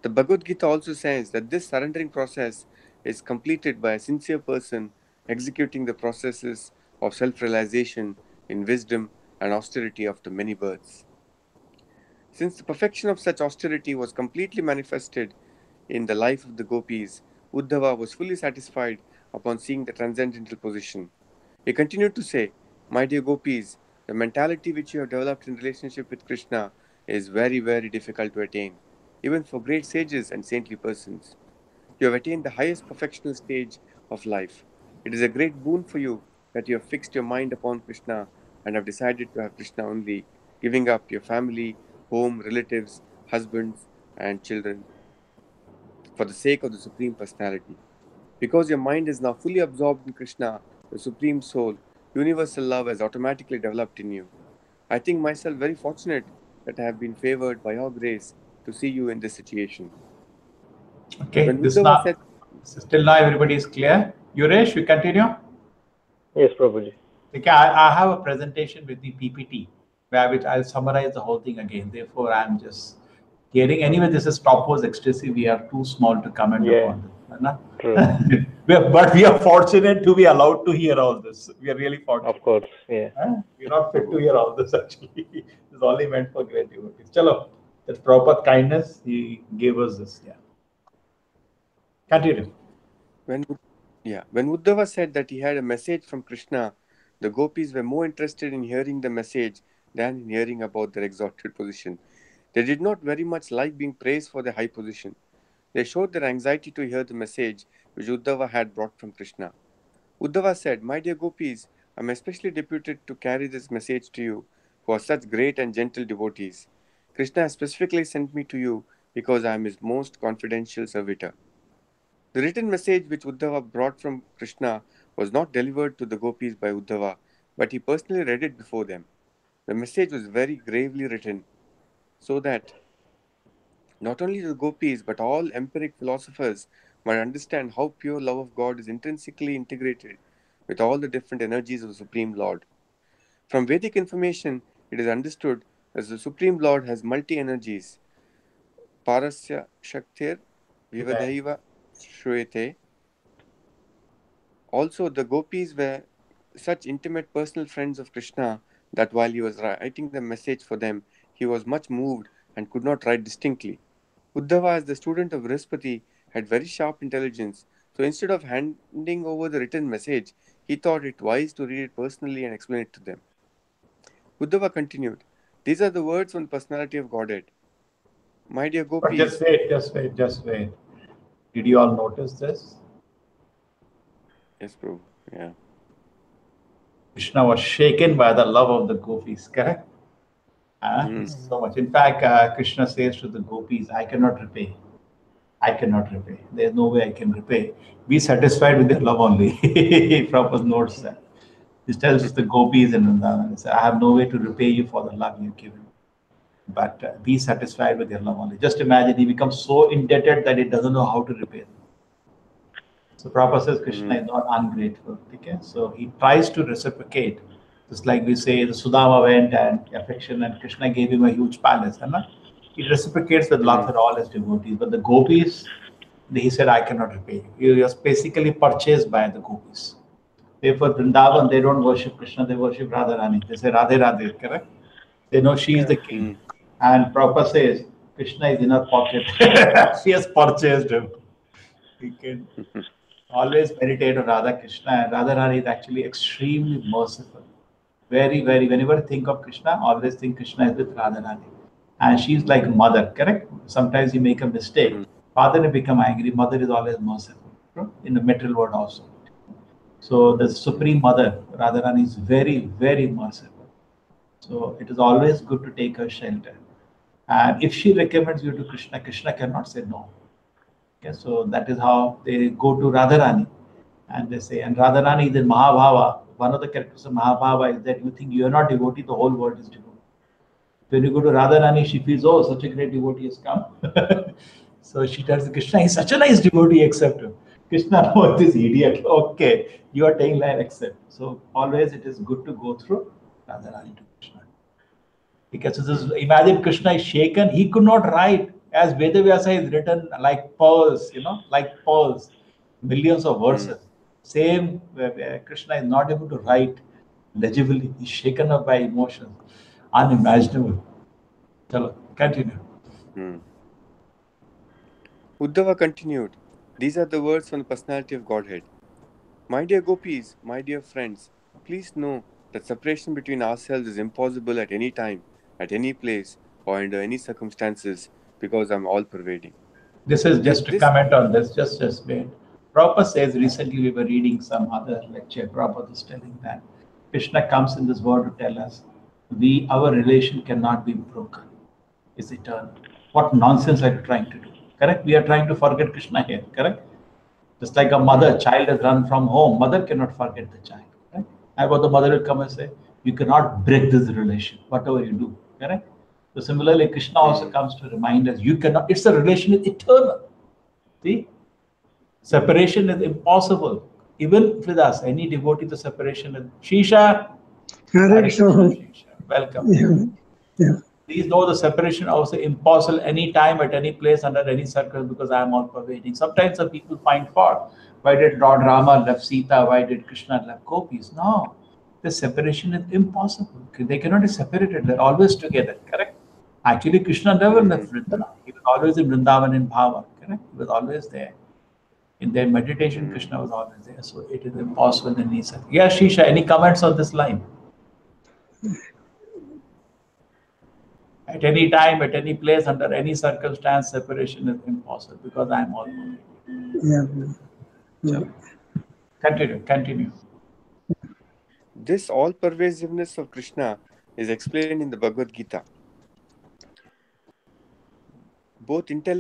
The Bhagavad Gita also says that this surrendering process is completed by a sincere person executing the processes of self realization in wisdom and austerity after many births. Since the perfection of such austerity was completely manifested in the life of the gopis, Uddhava was fully satisfied upon seeing the transcendental position. He continued to say, "My dear gopis, the mentality which you have developed in relationship with Krishna is very, very difficult to attain, even for great sages and saintly persons. You have attained the highest perfectional stage of life. It is a great boon for you that you have fixed your mind upon Krishna and have decided to have Krishna only, giving up your family, home, relatives, husbands, and children for the sake of the Supreme Personality. Because your mind is now fully absorbed in Krishna, the Supreme Soul, universal love has automatically developed in you. I think myself very fortunate that I have been favored by your grace to see you in this situation." Okay, When this Uddhava now said, still now everybody is clear. Yuresh, we continue. Yes, Prabhuji. Okay, I have a presentation with the PPT where which I'll summarize the whole thing again. Therefore, I'm just getting anyway. This is topmost ecstasy. We are too small to comment Yeah, upon this. No? true. But we are fortunate to be allowed to hear all this. We are really Of fortunate. course, yeah. We're not fit to hear all this actually. It's only meant for great devotees. Chalo, that's proper kindness. He gave us this. Yeah. Continue. when when Uddhava said that he had a message from Krishna, the gopis were more interested in hearing the message than in hearing about their exalted position. They did not very much like being praised for their high position. They showed their anxiety to hear the message which Uddhava had brought from Krishna. Uddhava said, "My dear gopis, I am especially deputed to carry this message to you, who are such great and gentle devotees. Krishna has specifically sent me to you because I am his most confidential servitor." The written message which Uddhava brought from Krishna was not delivered to the gopis by Uddhava, but he personally read it before them. The message was very gravely written, so that not only the gopis but all empiric philosophers might understand how pure love of God is intrinsically integrated with all the different energies of the Supreme Lord. From Vedic information, it is understood that the Supreme Lord has multi energies, Parasya Shaktir Right. Vivadhaiva Shruyate. Also, the Gopis were such intimate personal friends of Krishna that while he was writing the message for them, he was much moved and could not write distinctly. Uddhava, as the student of Brihaspati, had very sharp intelligence, so instead of handing over the written message, he thought it wise to read it personally and explain it to them. Uddhava continued, "These are the words from the personality of Godhead. My dear But Gopis." just wait. Did you all notice this? Yes, Prabhu. Yeah. Krishna was shaken by the love of the gopis, correct? So much. In fact, Krishna says to the gopis, I cannot repay. I cannot repay. There's no way I can repay. Be satisfied with their love only. Prabhupada notes that. He tells the gopis in Vrindavan, I have no way to repay you for the love you've given. But be satisfied with your love only. Just imagine he becomes so indebted that he doesn't know how to repay them. So Prabhupada says Krishna is not ungrateful. Okay? So he tries to reciprocate. Just like we say, the Sudama went and affection, and Krishna gave him a huge palace. And he reciprocates with love for all his devotees. But the gopis, he said, I cannot repay you. He was basically purchased by the gopis. Therefore, Vrindavan, they don't worship Krishna, they worship Radharani. They say Radhe Radhe, correct? They know she is the king. And Prabhupada says, Krishna is in her pocket. She has purchased him. He can always meditate on Radha Krishna. And Radharani is actually extremely merciful. Very, very, whenever you think of Krishna, always think Krishna is with Radharani. And she's like mother, correct? Sometimes you make a mistake. Father will become angry, mother is always merciful. In the material world also. So the Supreme Mother, Radharani, is very, very merciful. So it is always good to take her shelter. And if she recommends you to Krishna, Krishna cannot say no. Okay, so that is how they go to Radharani. And they say, and Radharani is in Mahabhava. One of the characters of Mahabhava is that you think you are not devotee, the whole world is devotee. When you go to Radharani, she feels, oh, such a great devotee has come. So she tells Krishna, he's such a nice devotee, accept him. Krishna, no, this idiot. Okay, you are taking life, accept. So always it is good to go through Radharani to Krishna. Because imagine Krishna is shaken, he could not write. As Vedavyasa is written like pearls, like pearls, millions of verses. Same, Krishna is not able to write legibly. He's shaken up by emotions. Unimaginable. Chalo, continue. Uddhava continued, "These are the words from the personality of Godhead. My dear Gopis, my dear friends, please know that separation between ourselves is impossible at any time, at any place, or under any circumstances, because I'm all pervading." This is just to comment on this, just wait. Prabhupada says, recently we were reading some other lecture, Prabhupada is telling that Krishna comes in this world to tell us, our relation cannot be broken. It's eternal. What nonsense are you trying to do? Correct? We are trying to forget Krishna here, correct? Just like a mother, child has run from home, mother cannot forget the child. Correct? And what the mother will come and say, you cannot break this relation, whatever you do, correct? So similarly, Krishna also comes to remind us, you cannot, it's a relation is eternal. See? Separation is impossible. Even with us, any devotee, the separation is Shisha. Welcome. Yeah. Please know the separation also impossible any time, at any place, under any circle, because I am all pervading. Sometimes some people find fault. Why did Lord Rama left Sita? Why did Krishna left Gopis? No. The separation is impossible. They cannot be separated. They're always together. Correct? Actually, Krishna never left Vrindavan. He was always in Vrindavan in Bhava. Correct? He was always there. In their meditation, Krishna was always there. So it is impossible in any circle. Yeah, Shisha, any comments on this line? At any time, at any place, under any circumstance, separation is impossible because I am all one. Yeah. Continue. This all-pervasiveness of Krishna is explained in the Bhagavad Gita. Both in the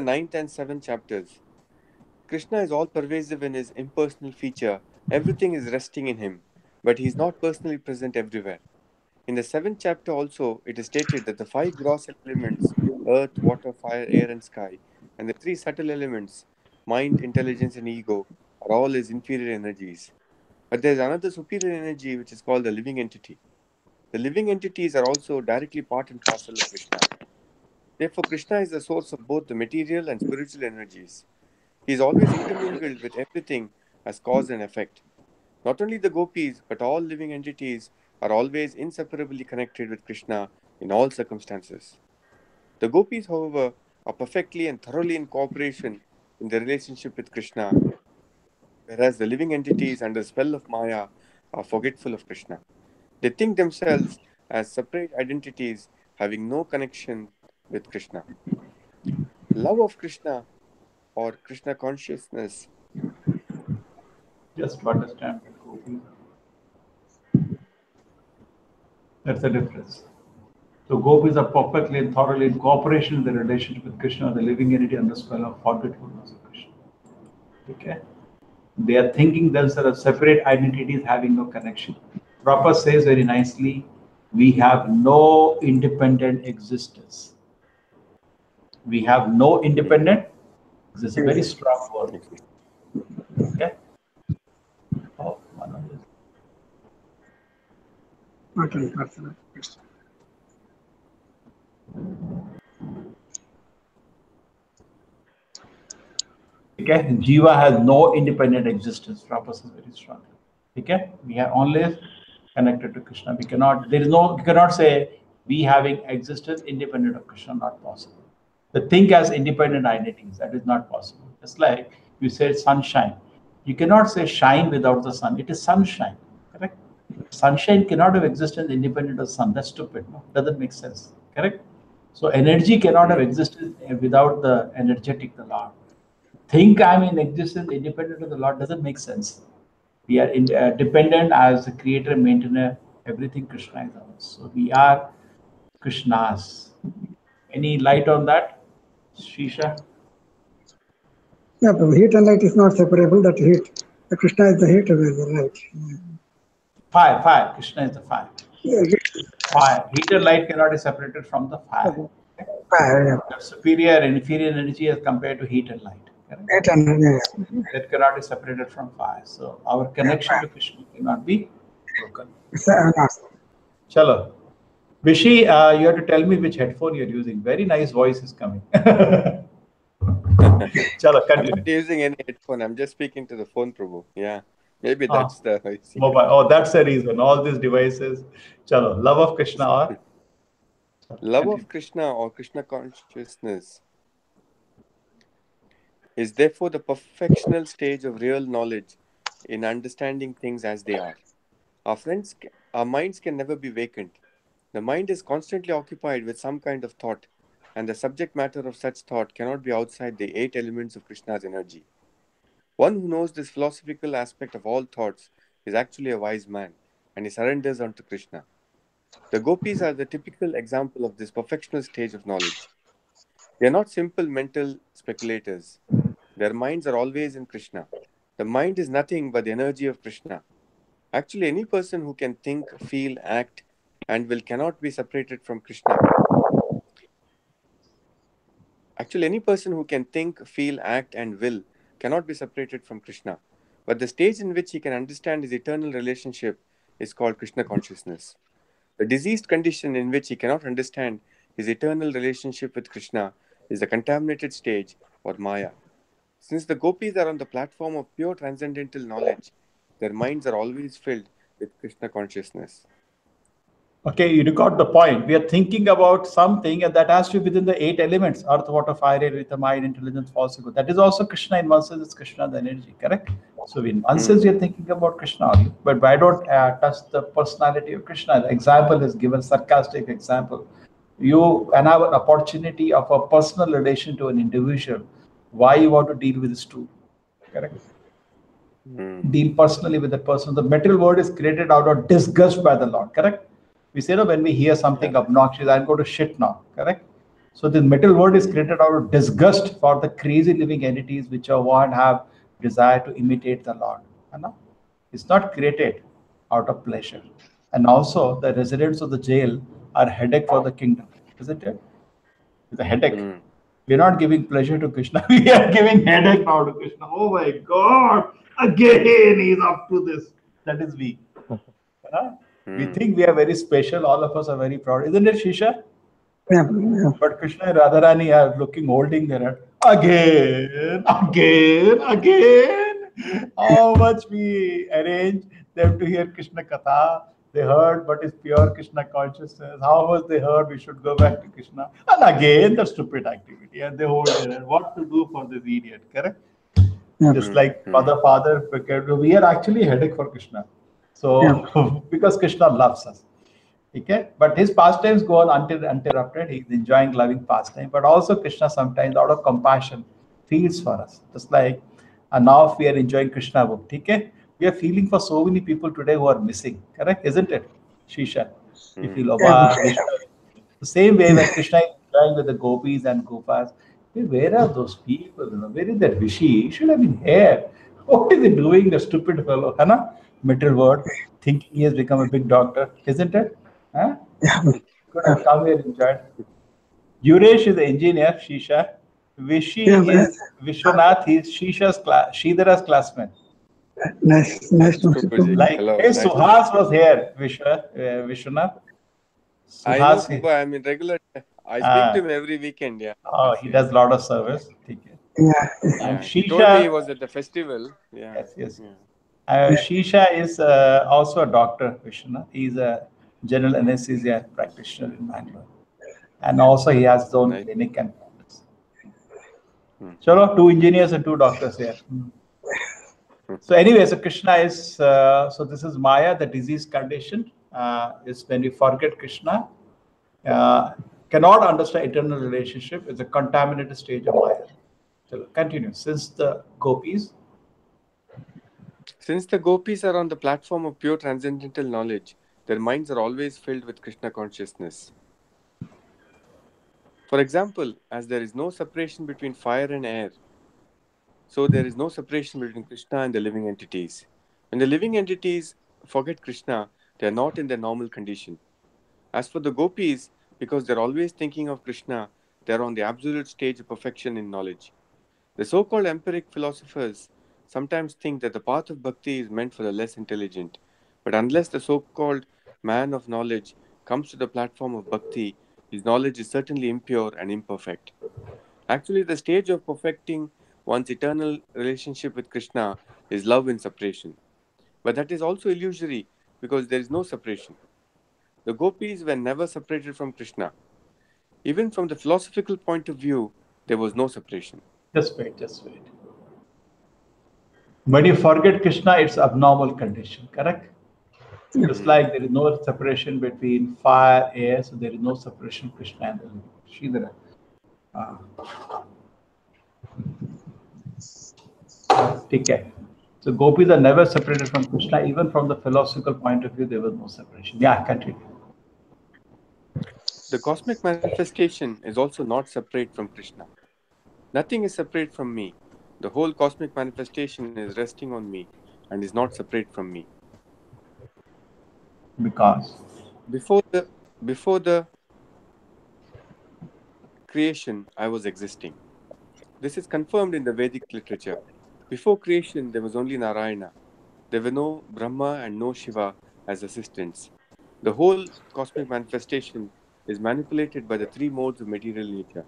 ninth and 7th chapters. Krishna is all-pervasive in his impersonal feature. Everything is resting in him, but he is not personally present everywhere. In the 7th chapter also, it is stated that the 5 gross elements, earth, water, fire, air, and sky, and the 3 subtle elements, mind, intelligence, and ego, are all his inferior energies. But there is another superior energy which is called the living entity. The living entities are also directly part and parcel of Krishna. Therefore, Krishna is the source of both the material and spiritual energies. He is always intermingled with everything as cause and effect. Not only the gopis, but all living entities are always inseparably connected with Krishna in all circumstances. The gopis, however, are perfectly and thoroughly in cooperation in their relationship with Krishna, whereas the living entities under the spell of Maya are forgetful of Krishna. They think themselves as separate identities having no connection with Krishna. Love of Krishna or Krishna consciousness. Just to understand that, Gopi. That's the difference. So gopis are perfectly and thoroughly in cooperation in the relationship with Krishna, the living entity under spell of forgetfulness of Krishna. Okay? They are thinking themselves as separate identities having no connection. Prabhupada says very nicely, we have no independent existence. We have no independent. This is a very strong word. Okay? Oh, Manoj. Okay, Okay? Jiva has no independent existence. Prabhupada is very strong. Okay? We are always connected to Krishna. We cannot, there is no, you cannot say we having existence independent of Krishna, not possible. The think as independent identities, that is not possible. Just like you said sunshine. You cannot say shine without the sun. It is sunshine. Correct? Sunshine cannot have existence independent of sun. That's stupid. No? Doesn't make sense. Correct? So energy cannot have existence without the energetic, the Lord. Think I'm in existence independent of the Lord doesn't make sense. We are dependent as the creator, maintainer, everything Krishna is ours. So we are Krishna's. Any light on that, Shisha? Yeah, but heat and light is not separable. That heat, the Krishna is the heat, and is the light. Fire. Krishna is the fire. Yeah, Fire. Heat and light cannot be separated from the fire. yeah. Superior and inferior energy as compared to heat and light. Correct? Heat and yeah. That cannot be separated from fire. So our connection to Krishna cannot be broken. No. Chalo. Vishi, you have to tell me which headphone you're using. Very nice voice is coming. Chalo, I'm continue. not using any headphone. I'm just speaking to the phone, Prabhu. Yeah. Maybe that's the secret. Mobile. Oh, that's the reason. All these devices. Chalo. Love of Krishna or? Love of Krishna or Krishna consciousness is therefore the perfectional stage of real knowledge in understanding things as they are. Our minds can never be vacant. The mind is constantly occupied with some kind of thought, and the subject matter of such thought cannot be outside the 8 elements of Krishna's energy. One who knows this philosophical aspect of all thoughts is actually a wise man, and he surrenders unto Krishna. The gopis are the typical example of this perfectional stage of knowledge. They are not simple mental speculators. Their minds are always in Krishna. The mind is nothing but the energy of Krishna. Actually, any person who can think, feel, act, and will cannot be separated from Krishna. Actually, any person who can think, feel, act, and will cannot be separated from Krishna. But the stage in which he can understand his eternal relationship is called Krishna consciousness. The diseased condition in which he cannot understand his eternal relationship with Krishna is the contaminated stage or Maya. Since the gopis are on the platform of pure transcendental knowledge, their minds are always filled with Krishna consciousness. Okay, you got the point. We are thinking about something and that has to be within the 8 elements: earth, water, fire, air, ether, mind, intelligence, false ego. That is also Krishna. In one sense, it's Krishna, the energy, correct? So in one sense, you're thinking about Krishna only. But why don't touch the personality of Krishna? The example is given, sarcastic example. You and have an opportunity of a personal relation to an individual. Why you want to deal with this too? Correct? Deal personally with the person. The material world is created out of disgust by the Lord, correct? We say, no, when we hear something obnoxious, I'm going to shit now, correct? So the material world is created out of disgust for the crazy living entities which are one have desire to imitate the Lord. It's not created out of pleasure. And also, the residents of the jail are a headache for the kingdom, isn't it? It's a headache. We're not giving pleasure to Krishna. We are giving headache now to Krishna. Oh my God! Again, he's up to this. That is we. Huh? We think we are very special. All of us are very proud, isn't it, Shisha? Yeah, yeah. But Krishna and Radharani are looking, holding their head. Again. How much we arrange them to hear Krishna Katha. They heard what is pure Krishna consciousness. How much they heard we should go back to Krishna. And again, the stupid activity. And they hold their head. What to do for this idiot, correct? Yeah. Just like father, we are actually a headache for Krishna. So, because Krishna loves us. Okay, but his pastimes go on uninterrupted. He's enjoying loving pastime, but also Krishna sometimes, out of compassion, feels for us. Just like now, if we are enjoying Krishna book, okay, we are feeling for so many people today who are missing. Correct, isn't it, Shisha? We feel the same way when Krishna is enjoying with the gopis and gopas. Hey, where are those people? Where is that Rishi? He should have been here. What is he doing, the stupid fellow? Hana? Middle word, thinking he has become a big doctor, isn't it? Huh? Could have come here and enjoyed. Yuresh is the engineer, Shisha. Vishi is Vishwanath, he's Shidhara's classmate. Nice to meet you. Like, Hello, hey, nice to Suhas was here, Vishwanath. I know Suhas, Kuba. I mean, regular. I speak to him every weekend. Yeah. oh, he does a lot of service. Okay. Yeah. And He told me he Shisha, was at the festival. Yeah. yes. Yeah. Shisha is also a doctor, Vishwanath. He's a general anesthesia practitioner in Bangalore. And also he has his own Nice. clinic and practice. Chalo, 2 engineers and 2 doctors here. So anyway, so Krishna is, so this is Maya, the disease condition. Is when we forget Krishna, cannot understand eternal relationship. It's a contaminated stage of Maya. So continue. Since the gopis are on the platform of pure transcendental knowledge, their minds are always filled with Krishna consciousness. For example, as there is no separation between fire and air, so there is no separation between Krishna and the living entities. When the living entities forget Krishna, they are not in their normal condition. As for the gopis, because they're always thinking of Krishna, they're on the absolute stage of perfection in knowledge. The so-called empiric philosophers sometimes think that the path of bhakti is meant for the less intelligent. But unless the so-called man of knowledge comes to the platform of bhakti, his knowledge is certainly impure and imperfect. Actually, the stage of perfecting one's eternal relationship with Krishna is love in separation. But that is also illusory because there is no separation. The gopis were never separated from Krishna. Even from the philosophical point of view, there was no separation. Just wait. When you forget Krishna, it's abnormal condition, correct? Just like there is no separation between fire, air, so there is no separation Krishna and Shidhara. Okay. So gopis are never separated from Krishna. Even from the philosophical point of view, there was no separation. Yeah, continue. The cosmic manifestation is also not separate from Krishna. Nothing is separate from me. The whole cosmic manifestation is resting on me and is not separate from me. Because Before the creation, I was existing. This is confirmed in the Vedic literature. Before creation, there was only Narayana. There were no Brahma and no Shiva as assistants. The whole cosmic manifestation is manipulated by the 3 modes of material nature.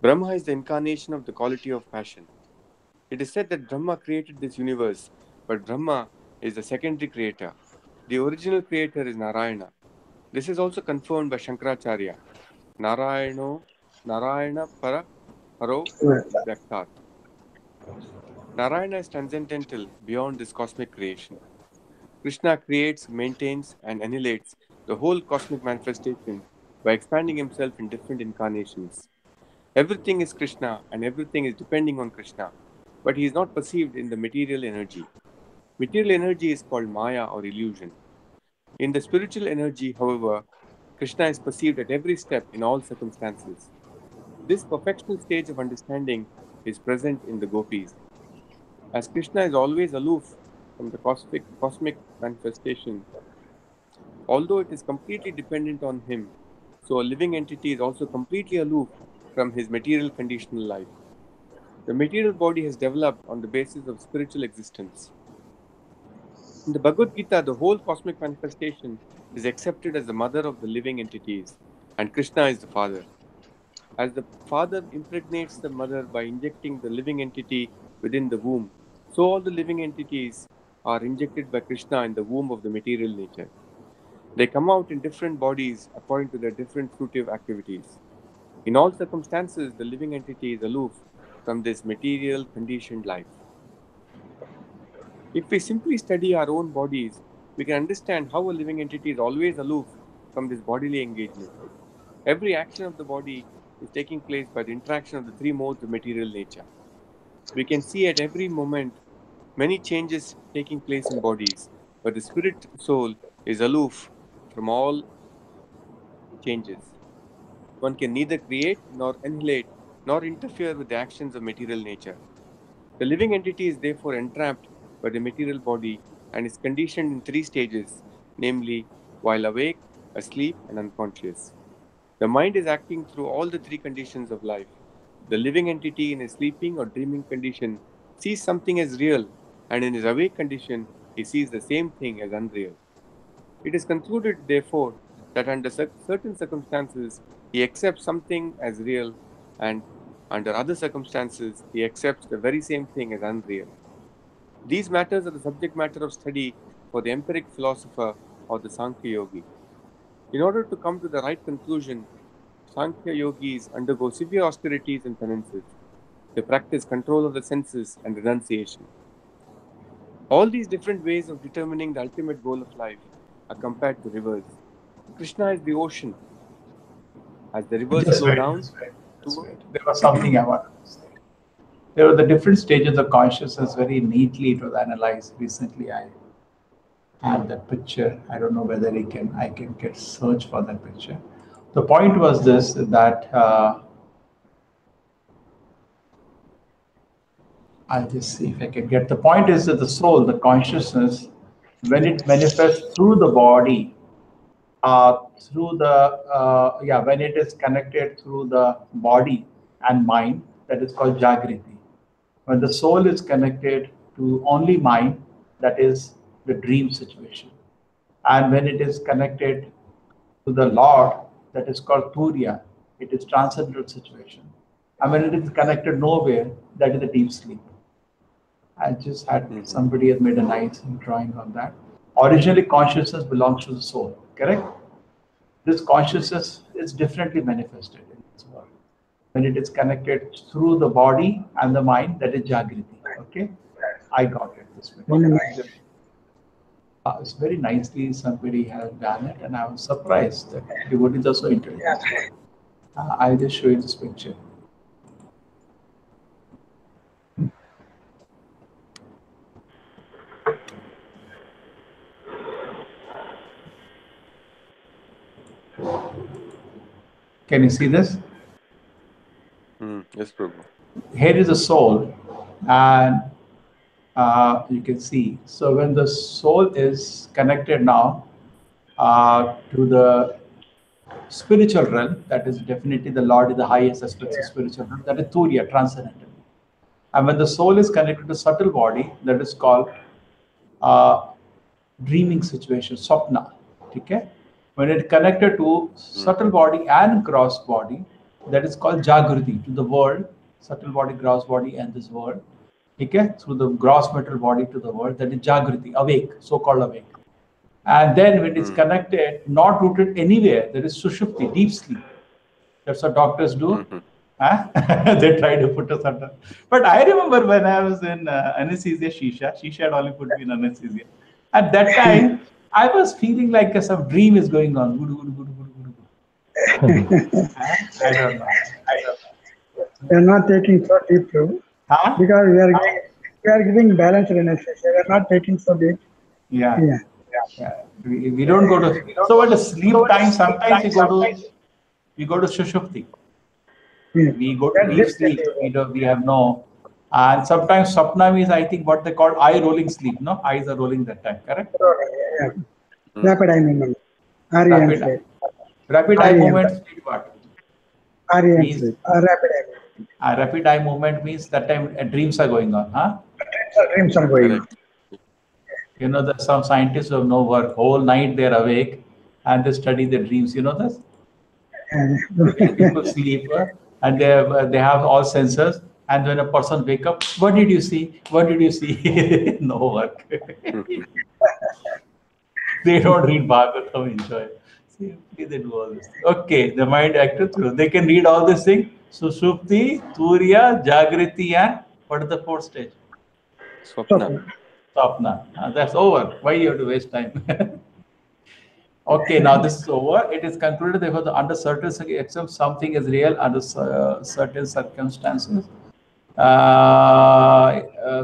Brahma is the incarnation of the quality of passion. It is said that Brahma created this universe, but Brahma is the secondary creator. The original creator is Narayana. This is also confirmed by Shankaracharya. Narayana para haro vyaktat. Narayana is transcendental beyond this cosmic creation. Krishna creates, maintains, and annihilates the whole cosmic manifestation by expanding himself in different incarnations. Everything is Krishna and everything is depending on Krishna, but he is not perceived in the material energy. Material energy is called Maya or illusion. In the spiritual energy, however, Krishna is perceived at every step in all circumstances. This perfectional stage of understanding is present in the gopis. As Krishna is always aloof from the cosmic manifestation, Although it is completely dependent on him, so a living entity is also completely aloof from his material conditional life. The material body has developed on the basis of spiritual existence. In the Bhagavad Gita, the whole cosmic manifestation is accepted as the mother of the living entities, and Krishna is the father. As the father impregnates the mother by injecting the living entity within the womb, so all the living entities are injected by Krishna in the womb of the material nature. They come out in different bodies according to their different fruitive activities. In all circumstances, the living entity is aloof from this material conditioned life. If we simply study our own bodies, we can understand how a living entity is always aloof from this bodily engagement. Every action of the body is taking place by the interaction of the three modes of material nature. We can see at every moment many changes taking place in bodies, but the spirit soul is aloof from all changes. One can neither create nor annihilate nor interfere with the actions of material nature. The living entity is therefore entrapped by the material body and is conditioned in three stages, namely, while awake, asleep, and unconscious. The mind is acting through all the three conditions of life. The living entity in a sleeping or dreaming condition sees something as real, and in his awake condition, he sees the same thing as unreal. It is concluded, therefore, that under certain circumstances, he accepts something as real, and under other circumstances, he accepts the very same thing as unreal. These matters are the subject matter of study for the empiric philosopher or the Sankhya Yogi. In order to come to the right conclusion, Sankhya yogis undergo severe austerities and penances. They practice control of the senses and renunciation. All these different ways of determining the ultimate goal of life are compared to rivers. Krishna is the ocean. As the rivers Just flow wait, down, just wait. There was something I wanted to say. There were the different stages of consciousness. Very neatly it was analyzed. Recently, I had that picture. I don't know whether I can get search for that picture. The point was this, that I'll just see if I can get. The point is that the soul, the consciousness, when it manifests through the body, when it is connected through the body and mind, that is called Jagriti. When the soul is connected to only mind, that is the dream situation. And when it is connected to the Lord, that is called Turiya, it is transcendental situation. And when it is connected nowhere, that is the deep sleep. I just had somebody has made a nice drawing on that. Originally, consciousness belongs to the soul, correct? This consciousness is differently manifested in this world. When it is connected through the body and the mind, that is Jagriti. Okay, I got it this way. It's very nicely somebody has done it, and I was surprised that devotees are so intelligent. I'll just show you this picture. Can you see this? Yes, Prabhu. Here is the soul, and you can see. So when the soul is connected now to the spiritual realm, that is definitely the Lord is the highest aspect of spiritual realm, that is Turiya, transcendental. And when the soul is connected to subtle body, that is called dreaming situation, Swapna. Okay? When it connected to subtle body and gross body, that is called Jagriti, to the world, subtle body, gross body, and this world. Okay? Through the gross mental body to the world, that is Jagriti, awake, so-called awake. And then when it's connected, not rooted anywhere, there is Sushupti, deep sleep. That's what doctors do. Huh? They try to put us under. But I remember when I was in anesthesia, Shisha had only put me in anesthesia. At that time, I was feeling like some dream is going on. I don't know. We are not taking so deep too, because we are giving balanced anesthesia. We are not taking so deep. Yeah. We don't go to. So at the sleep time, sometimes we go to Sushupti. We go to deep sleep. We have no. And sometimes Sapna means, I think, what they call eye rolling sleep. No, eyes are rolling that time. Correct? Yeah. Rapid eye movement. REM Rapid, sleep. rapid eye REM. movement means what? REM Means sleep. Rapid eye movement. rapid eye movement means that time dreams are going on, huh? Dreams are going on. Correct. You know that some scientists who have no work, whole night they're awake and they study the dreams. You know this? People sleep and they have all senses. And when a person wake up, what did you see? What did you see? No work. They don't read Bhagavatam, enjoy. Simply they do all this. Okay, the mind active through. They can read all this thing. Sushupti, Turiya, Jagriti, and what is the fourth stage? Swapna. Sapna. That's over. Why you have to waste time? Okay, now this is over. It is concluded therefore that under certain except something is real under certain circumstances.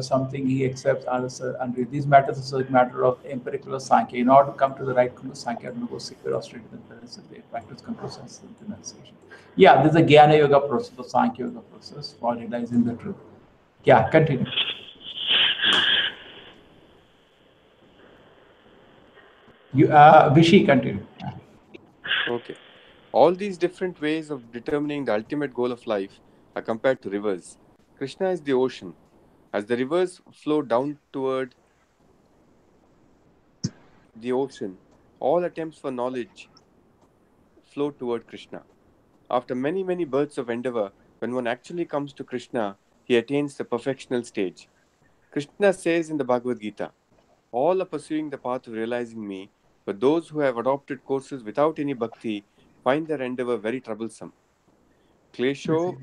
Something he accepts under these matters is a matter of empirical Sankhya. In order to come to the right conclusion, Sankhya has to go secret or straight to the presence of the practice control sense renunciation. Yeah, this is a Jnana Yoga process, the Sankhya Yoga process for realizing the truth. Yeah, continue. You, Vishi, continue. Okay. All these different ways of determining the ultimate goal of life are compared to rivers. Krishna is the ocean. As the rivers flow down toward the ocean, all attempts for knowledge flow toward Krishna. After many, many births of endeavor, when one actually comes to Krishna, he attains the perfectional stage. Krishna says in the Bhagavad Gita, all are pursuing the path of realizing me, but those who have adopted courses without any bhakti find their endeavor very troublesome. Klesho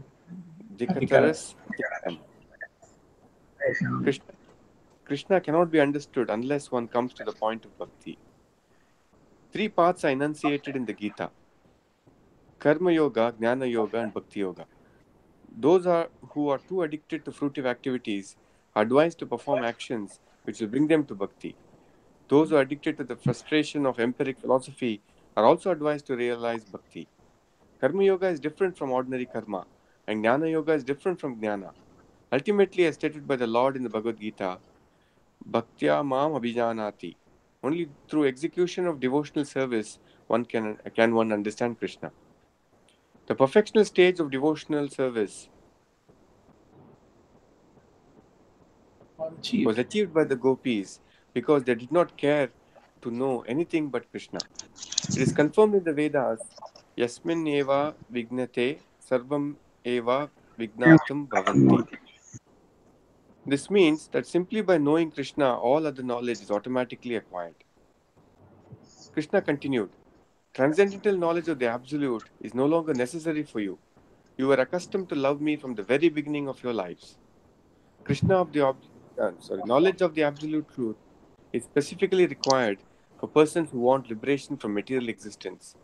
dikataras tyaktam. Krishna cannot be understood unless one comes to the point of bhakti. Three paths are enunciated in the Gita: Karma Yoga, Jnana Yoga, and Bhakti Yoga. Those who are too addicted to fruitive activities are advised to perform actions which will bring them to bhakti. Those who are addicted to the frustration of empiric philosophy are also advised to realize bhakti. Karma Yoga is different from ordinary karma, and Jnana Yoga is different from Jnana. Ultimately, as stated by the Lord in the Bhagavad Gita, Bhaktya Mam Abhijanati. Only through execution of devotional service can one understand Krishna. The perfectional stage of devotional service was achieved by the Gopis because they did not care to know anything but Krishna. It is confirmed in the Vedas, Yasmin eva vignate sarvam eva vignatam bhavanti. This means that simply by knowing Krishna, all other knowledge is automatically acquired. Krishna continued, transcendental knowledge of the Absolute is no longer necessary for you. You were accustomed to love me from the very beginning of your lives. Knowledge of the Absolute Truth is specifically required for persons who want liberation from material existence.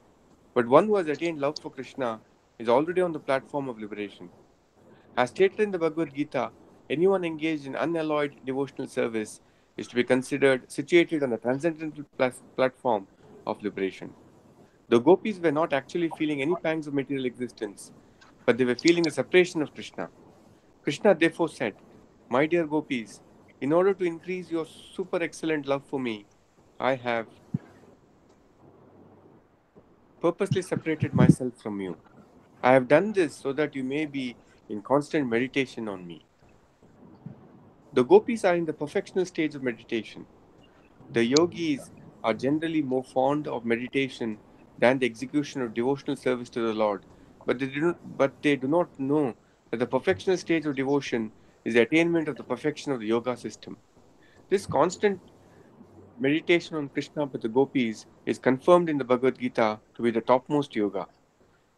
But one who has attained love for Krishna is already on the platform of liberation. As stated in the Bhagavad Gita, anyone engaged in unalloyed devotional service is to be considered situated on the transcendental platform of liberation. The gopis were not actually feeling any pangs of material existence, but they were feeling the separation of Krishna. Krishna therefore said, my dear gopis, in order to increase your super excellent love for me, I have purposely separated myself from you. I have done this so that you may be in constant meditation on me. The gopis are in the perfectional stage of meditation. The yogis are generally more fond of meditation than the execution of devotional service to the Lord, but they do not know that the perfectional stage of devotion is the attainment of the perfection of the yoga system. This constant meditation on Krishna by the gopis is confirmed in the Bhagavad Gita to be the topmost yoga.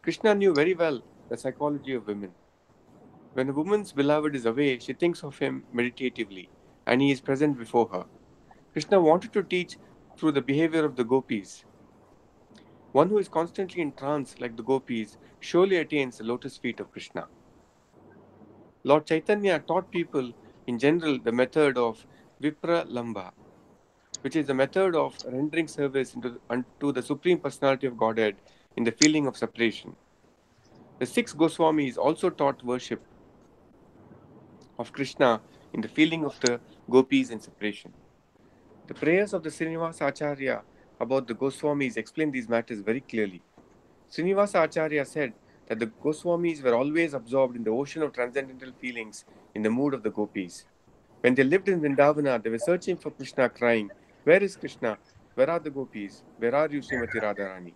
Krishna knew very well the psychology of women. When a woman's beloved is away, she thinks of him meditatively, and he is present before her. Krishna wanted to teach through the behavior of the gopis. One who is constantly in trance like the gopis surely attains the lotus feet of Krishna. Lord Chaitanya taught people in general the method of Vipra Lamba, which is the method of rendering service unto the Supreme Personality of Godhead in the feeling of separation. The six Goswamis also taught worship of Krishna in the feeling of the gopis in separation. The prayers of the Srinivasa Acharya about the Goswamis explain these matters very clearly. Srinivasa Acharya said that the Goswamis were always absorbed in the ocean of transcendental feelings in the mood of the Gopis. When they lived in Vrindavana, they were searching for Krishna, crying, "Where is Krishna? Where are the Gopis? Where are you, Srimati Radharani?"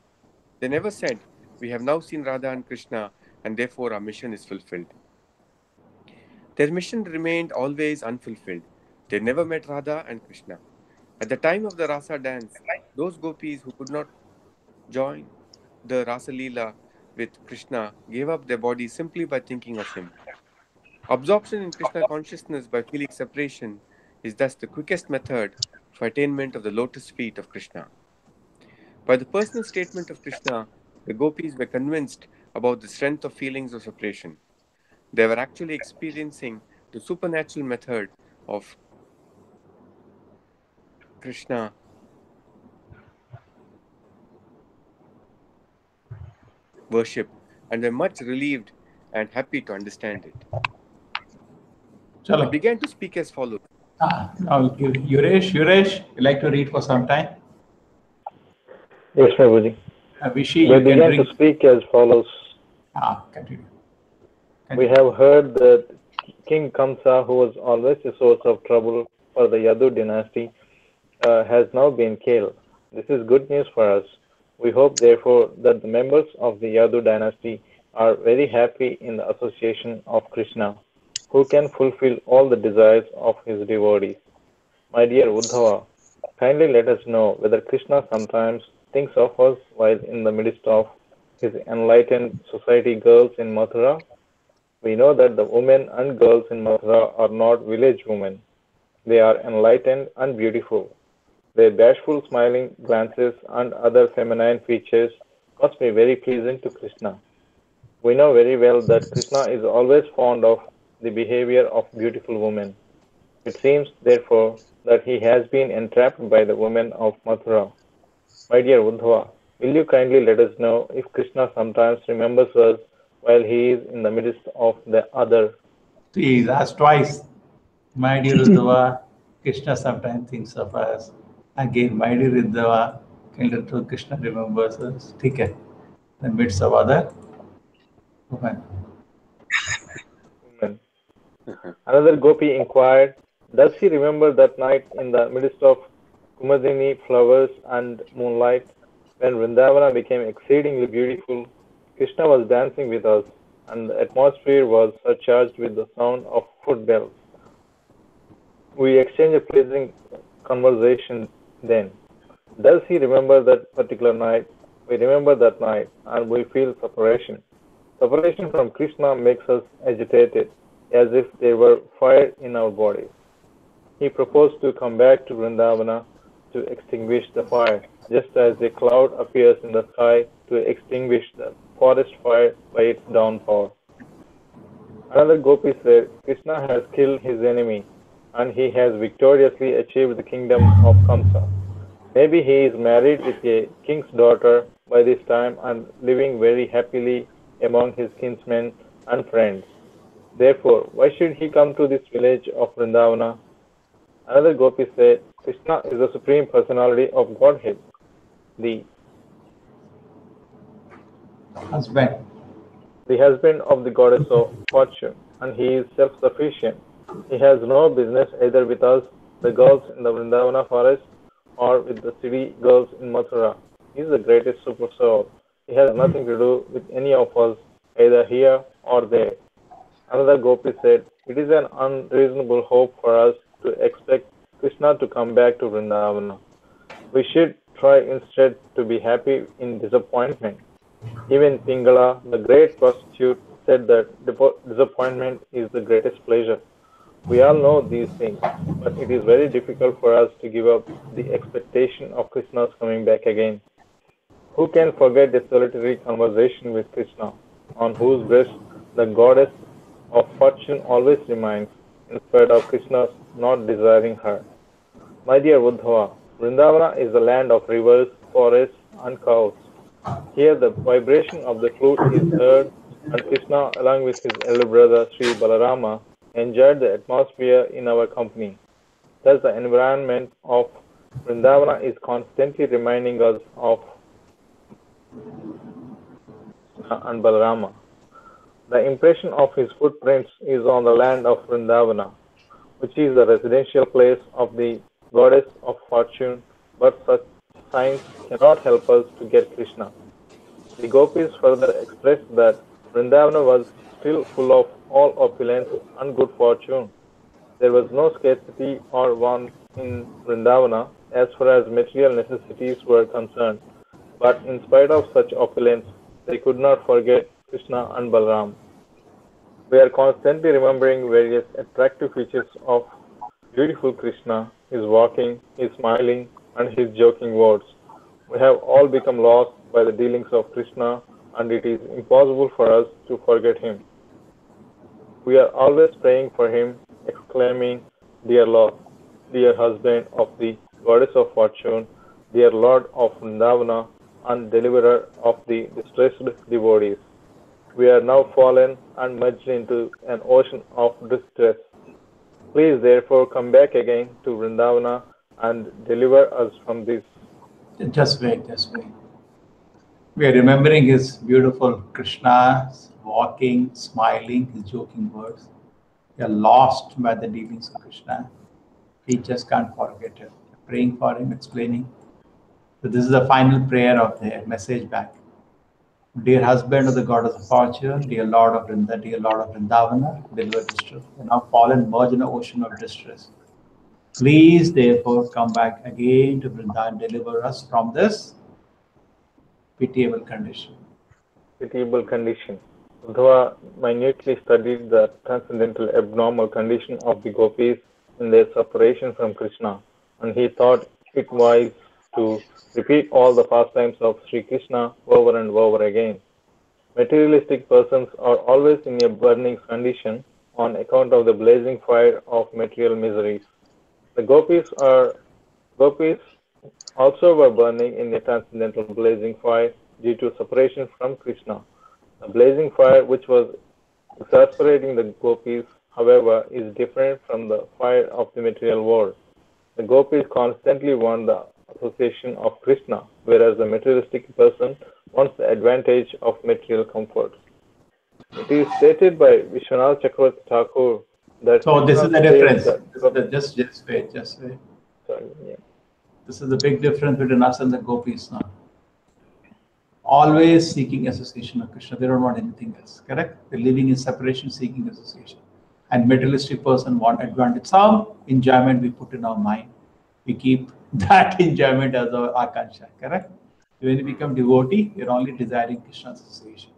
They never said, "We have now seen Radha and Krishna, and therefore our mission is fulfilled." Their mission remained always unfulfilled. They never met Radha and Krishna. At the time of the Rasa dance, those gopis who could not join the Rasa Leela with Krishna gave up their bodies simply by thinking of him. Absorption in Krishna consciousness by feeling separation is thus the quickest method for attainment of the lotus feet of Krishna. By the personal statement of Krishna, the gopis were convinced about the strength of feelings of separation. They were actually experiencing the supernatural method of Krishna worship and were much relieved and happy to understand it. They Chalo. began to speak as follows. I'll give Yuresh, you like to read for some time? Yes, Prabhuji. Vishi, They you can began bring. to speak as follows. Continue. We have heard that King Kamsa, who was always a source of trouble for the Yadu dynasty, has now been killed. This is good news for us. We hope, therefore, that the members of the Yadu dynasty are very happy in the association of Krishna, who can fulfill all the desires of his devotees. My dear Uddhava, kindly let us know whether Krishna sometimes thinks of us while in the midst of his enlightened society girls in Mathura. We know that the women and girls in Mathura are not village women. They are enlightened and beautiful. Their bashful smiling glances and other feminine features must be very pleasing to Krishna. We know very well that Krishna is always fond of the behavior of beautiful women. It seems, therefore, that he has been entrapped by the women of Mathura. My dear Uddhava, will you kindly let us know if Krishna sometimes remembers us while he is in the midst of the other? See, that's twice. My dear Uddhava, Krishna sometimes thinks of us. Again, my dear Uddhava, Krishna remembers us. Okay. In the midst of other women. Another gopi inquired, does he remember that night in the midst of Kumadini flowers and moonlight, when Vrindavana became exceedingly beautiful? Krishna was dancing with us, and the atmosphere was surcharged with the sound of footbells. We exchanged a pleasing conversation then. Does he remember that particular night? We remember that night, and we feel separation. Separation from Krishna makes us agitated, as if there were fire in our bodies. He proposed to come back to Vrindavana to extinguish the fire, just as a cloud appears in the sky to extinguish the forest fire by its downpour. Another gopi said, Krishna has killed his enemy, and he has victoriously achieved the kingdom of Kamsa. Maybe he is married with a king's daughter by this time and living very happily among his kinsmen and friends. Therefore, why should he come to this village of Vrindavana? Another gopi said, Krishna is the supreme personality of Godhead, the husband of the goddess of fortune, and he is self-sufficient. He has no business either with us, the girls in the Vrindavana forest, or with the city girls in Mathura. He is the greatest super soul. He has nothing to do with any of us, either here or there. Another gopi said, it is an unreasonable hope for us to expect Krishna to come back to Vrindavana. We should try instead to be happy in disappointment. Even Pingala, the great prostitute, said that disappointment is the greatest pleasure. We all know these things, but it is very difficult for us to give up the expectation of Krishna's coming back again. Who can forget a solitary conversation with Krishna, on whose breast the goddess of fortune always remains, in spite of Krishna's not desiring her? My dear Uddhava, Vrindavana is the land of rivers, forests, and cows. Here the vibration of the flute is heard, and Krishna, along with his elder brother Sri Balarama, enjoyed the atmosphere in our company. Thus the environment of Vrindavana is constantly reminding us of Krishna and Balarama. The impression of his footprints is on the land of Vrindavana, which is the residential place of the goddess of fortune, but such signs cannot help us to get Krishna. The Gopis further expressed that Vrindavana was still full of all opulence and good fortune. There was no scarcity or want in Vrindavana as far as material necessities were concerned, but in spite of such opulence, they could not forget Krishna and Balaram. We are constantly remembering various attractive features of beautiful Krishna, his walking, his smiling, and his joking words. We have all become lost by the dealings of Krishna, and it is impossible for us to forget him. We are always praying for him, exclaiming, Dear Lord, dear husband of the goddess of fortune, dear Lord of Vrindavana, and deliverer of the distressed devotees. We are now fallen and merged into an ocean of distress. Please therefore come back again to Vrindavana and deliver us from this. Just wait, just wait. We are remembering his beautiful Krishna, walking, smiling, his joking words. We are lost by the dealings of Krishna. We just can't forget it. Praying for him, explaining. So this is the final prayer of the message back. Dear husband of the goddess of fortune, dear Lord of dear Lord of Vrindavana, deliver distress. We are now fallen, merged in an ocean of distress. Please, therefore, come back again to Vrindavan and deliver us from this pitiable condition. Pitiable condition. Uddhava minutely studied the transcendental abnormal condition of the gopis in their separation from Krishna, and he thought it wise to repeat all the pastimes of Sri Krishna over and over again. Materialistic persons are always in a burning condition on account of the blazing fire of material miseries. The gopis also were burning in a transcendental blazing fire due to separation from Krishna. The blazing fire which was exasperating the gopis, however, is different from the fire of the material world. The gopis constantly want the association of Krishna, whereas the materialistic person wants the advantage of material comforts. It is stated by Vishwanath Chakravarti Thakur that So this is the Krishna difference. saves the, Just wait, just wait. sorry, yeah. This is the big difference between us and the gopis now. Always seeking association of Krishna. They don't want anything else. Correct? They're living in separation, seeking association. And materialistic person want advantage. Some enjoyment we put in our mind. We keep that enjoyment as our akansha. Correct? When you become devotee, you're only desiring Krishna's association.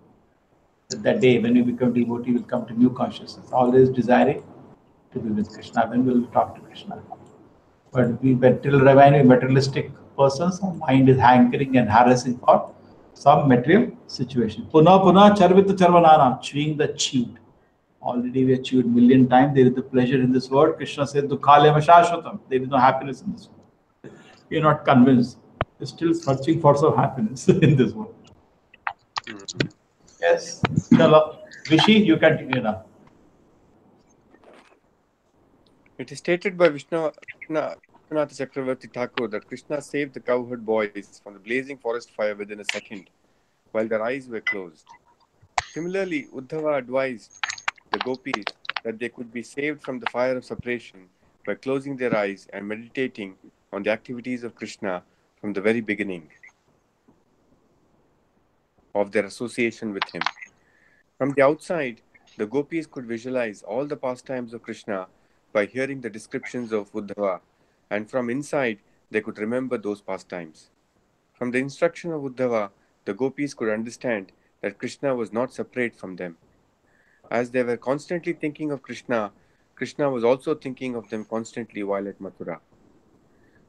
That day, when you become devotee, will come to new consciousness. Always desiring to be with Krishna. Then we'll talk to Krishna. But till remain materialistic persons, our mind is hankering and harassing for some material situation. Puna puna charvita charvanana, chewing the chewed. Already we have chewed million times. There is the pleasure in this world. Krishna said, Dukhale mashashvatam. There is no happiness in this world. You're not convinced. You're still searching for some happiness in this world. Yes. Chalo. Rishi, you continue now. It is stated by Vishwanath Chakravarti Thakur that Krishna saved the cowherd boys from the blazing forest fire within a second, while their eyes were closed. Similarly, Uddhava advised the gopis that they could be saved from the fire of separation by closing their eyes and meditating on the activities of Krishna from the very beginning of their association with him. From the outside, the gopis could visualize all the pastimes of Krishna by hearing the descriptions of Uddhava, and from inside, they could remember those pastimes. From the instruction of Uddhava, the gopis could understand that Krishna was not separate from them. As they were constantly thinking of Krishna, Krishna was also thinking of them constantly while at Mathura.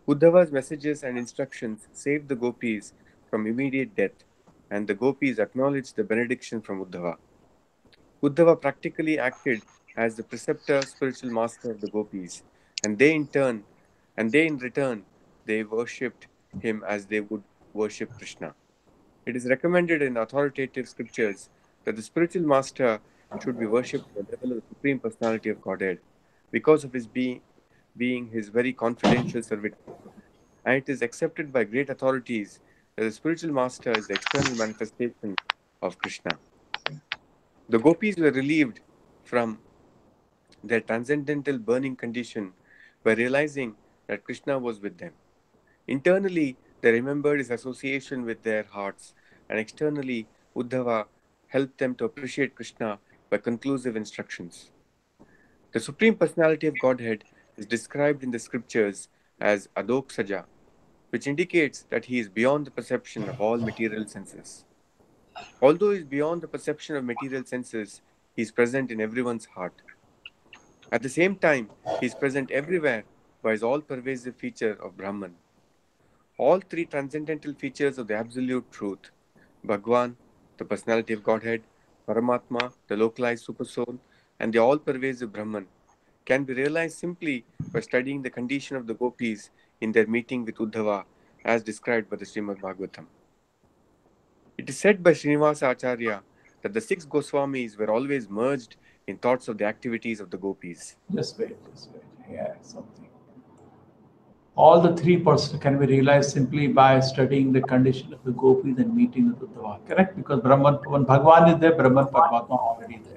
Uddhava's messages and instructions saved the gopis from immediate death, and the gopis acknowledged the benediction from Uddhava. Uddhava practically acted as the preceptor, spiritual master of the gopis, and they in return, they worshipped him as they would worship Krishna. It is recommended in authoritative scriptures that the spiritual master should be worshipped at the level of the Supreme Personality of Godhead because of his being his very confidential servitor. and it is accepted by great authorities that the spiritual master is the external manifestation of Krishna. The gopis were relieved from their transcendental burning condition by realizing that Krishna was with them. Internally, they remembered his association with their hearts, and externally, Uddhava helped them to appreciate Krishna by conclusive instructions. The Supreme Personality of Godhead is described in the scriptures as Adoksaja, which indicates that he is beyond the perception of all material senses. Although he is beyond the perception of material senses, he is present in everyone's heart. At the same time, he is present everywhere by his all-pervasive feature of Brahman. All three transcendental features of the Absolute Truth, Bhagwan, the personality of Godhead, Paramatma, the localized Supersoul, and the all-pervasive Brahman, can be realized simply by studying the condition of the gopis in their meeting with Uddhava as described by the Srimad Bhagavatam. It is said by Srinivasa Acharya that the six Goswamis were always merged in thoughts of the activities of the gopis. Just wait. Yeah, something. All the three persons can be realized simply by studying the condition of the gopis and meeting with Uddhava. Correct? Because Brahman, when Bhagwan is there, Brahman Paramatma already there.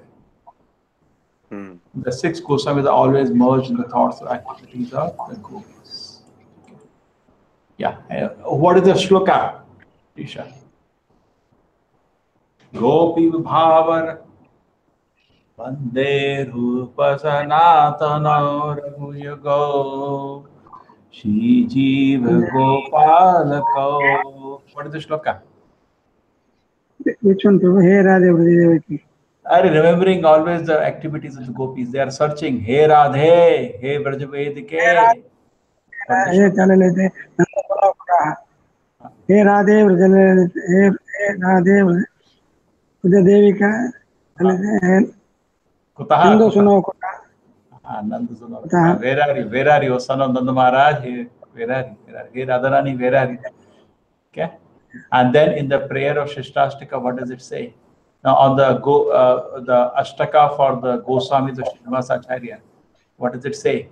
The six Goswamis are always merged in the thoughts and activities of the gopis. Okay. Yeah. What is the shloka, Isha? Gopi Bhavar Vande Rupa Sanatana Raghuyago Shri Jiva Gopalako. What is the shloka? Which one, Prabhu? Hey Radhe Vridevaki. Are remembering always the activities of the gopis. They are searching. Hey Radhe, Hey Brajavedike. Hey Chalalete, Hey Radhe Vridevaki, Hey Radhe Vridevika, Nando Suno Kota. Nanda Suno. Where are you? Where are you, son of Nanda Maharaj? Where are you? Hey Radharani, where are you? Okay. And then in the prayer of Shishtastaka, what does it say? Now on the Ashtaka for the Goswami, the Srinivasa Acharya, what does it say?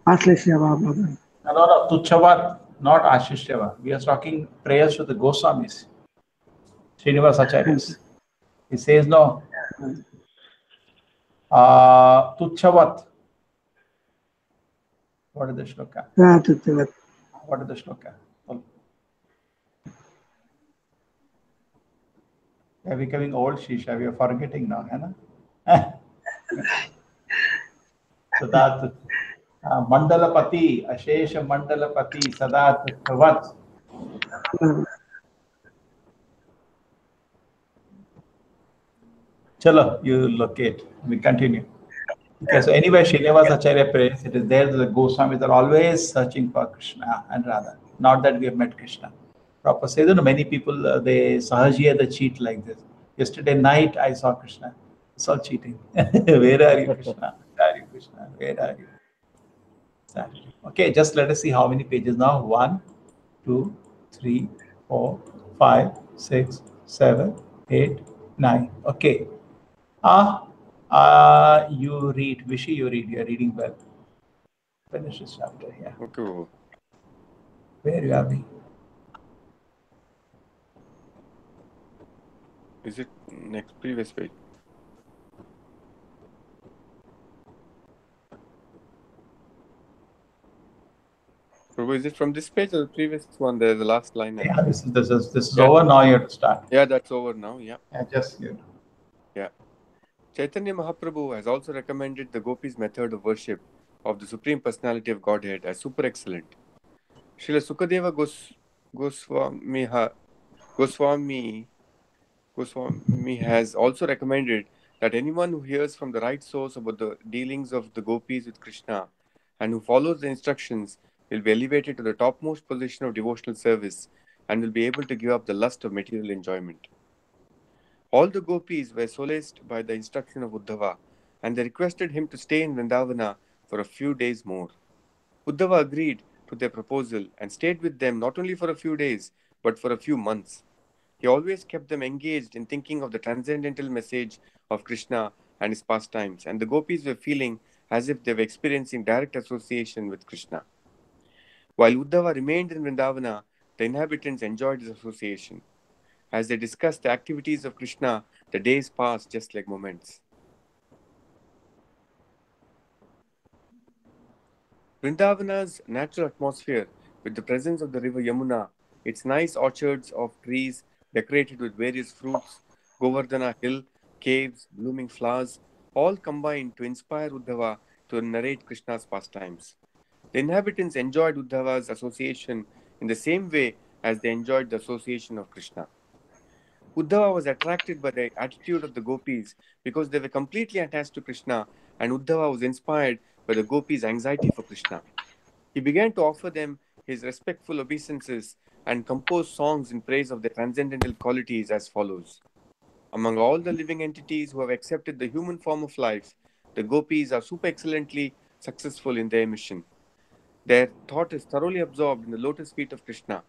Aslishyava, brother. No, Tuchavat, not Ashishyava. We are talking prayers to the Goswamis, Srinivasa Acharyas. He says no. Tuchavat. What is the shloka? Tuchavat. What is the shloka? We are becoming old, Shisha. We are forgetting now, Hannah. So that Mandalapati, Ashesha Mandalapati, Sadat Kavat. Chalo, you locate. We continue. Okay, so anyway, Srinivasa Acharya prays. It is there that the Goswamis are always searching for Krishna and Radha. Not that we have met Krishna. Prabhupada says, many people, they sahajiya, they cheat like this. Yesterday night, I saw Krishna. It's all cheating. Where are you, Krishna? Where are you, Krishna? Where are you? Exactly. Okay, just let us see how many pages now. 1, 2, 3, 4, 5, 6, 7, 8, 9. Okay. You read. Vishy, you read. You're reading well. Finish this chapter here. Okay. Where you are we? Is it next previous page? Prabhu, is it from this page or the previous one? There's the last line. Yeah, this is over now. You have to start. Yeah, that's over now. Yeah. Just you. Yeah. Chaitanya Mahaprabhu has also recommended the Gopis' method of worship of the Supreme Personality of Godhead as super excellent. Srila Sukadeva Goswami has also recommended that anyone who hears from the right source about the dealings of the Gopis with Krishna and who follows the instructions will be elevated to the topmost position of devotional service and will be able to give up the lust of material enjoyment. All the Gopis were solaced by the instruction of Uddhava, and they requested him to stay in Vrindavana for a few days more. Uddhava agreed to their proposal and stayed with them not only for a few days, but for a few months. He always kept them engaged in thinking of the transcendental message of Krishna and his pastimes, and the Gopis were feeling as if they were experiencing direct association with Krishna. While Uddhava remained in Vrindavana, the inhabitants enjoyed his association. As they discussed the activities of Krishna, the days passed just like moments. Vrindavana's natural atmosphere, with the presence of the river Yamuna, its nice orchards of trees decorated with various fruits, Govardhana hill, caves, blooming flowers, all combined to inspire Uddhava to narrate Krishna's pastimes. The inhabitants enjoyed Uddhava's association in the same way as they enjoyed the association of Krishna. Uddhava was attracted by the attitude of the gopis because they were completely attached to Krishna, and Uddhava was inspired by the gopis' anxiety for Krishna. He began to offer them his respectful obeisances and compose songs in praise of their transcendental qualities as follows. Among all the living entities who have accepted the human form of life, the gopis are super excellently successful in their mission. Their thought is thoroughly absorbed in the lotus feet of Krishna.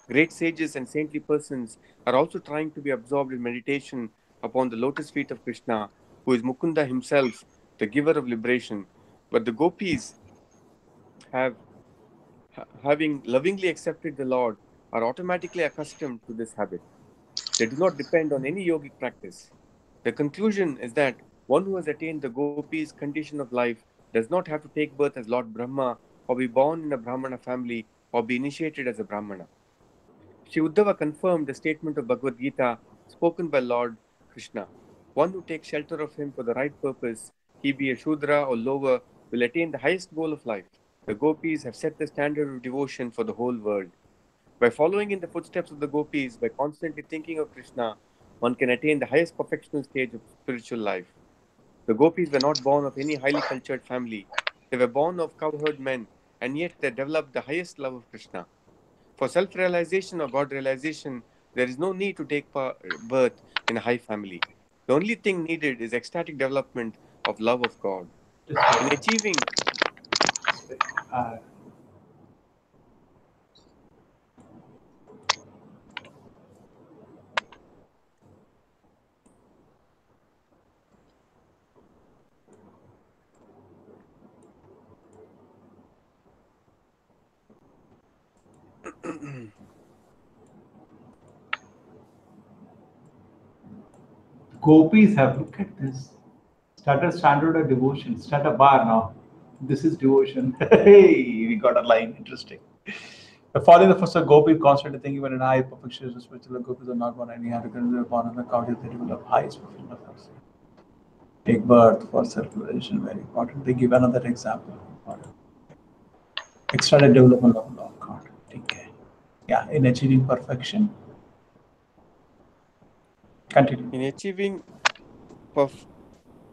Great sages and saintly persons are also trying to be absorbed in meditation upon the lotus feet of Krishna, who is Mukunda himself, the giver of liberation. But the gopis have having lovingly accepted the Lord, are automatically accustomed to this habit. They do not depend on any yogic practice. The conclusion is that one who has attained the gopis' condition of life does not have to take birth as Lord Brahma or be born in a Brahmana family or be initiated as a Brahmana. Sri Uddhava confirmed the statement of Bhagavad Gita spoken by Lord Krishna. One who takes shelter of him for the right purpose, he be a Shudra or lower, will attain the highest goal of life. The gopis have set the standard of devotion for the whole world. By following in the footsteps of the gopis, by constantly thinking of Krishna, one can attain the highest perfectional stage of spiritual life. The gopis were not born of any highly cultured family. They were born of cowherd men, and yet they developed the highest love of Krishna. For self realization or God realization, there is no need to take birth in a high family. The only thing needed is ecstatic development of love of God. In achieving Gopis have, look at this. Start a standard of devotion. Start a bar now. This is devotion. Hey, we got a line. Interesting. Following the first Gopi, constantly thinking when an high perfection spiritual gopis are not born any arrogant, they are born on account of the develop highest perfection of us. Take birth for self-realization, very important. They give another example. Extended development of Lord God. Okay. Yeah, in achieving perfection. Continue. in achieving perf-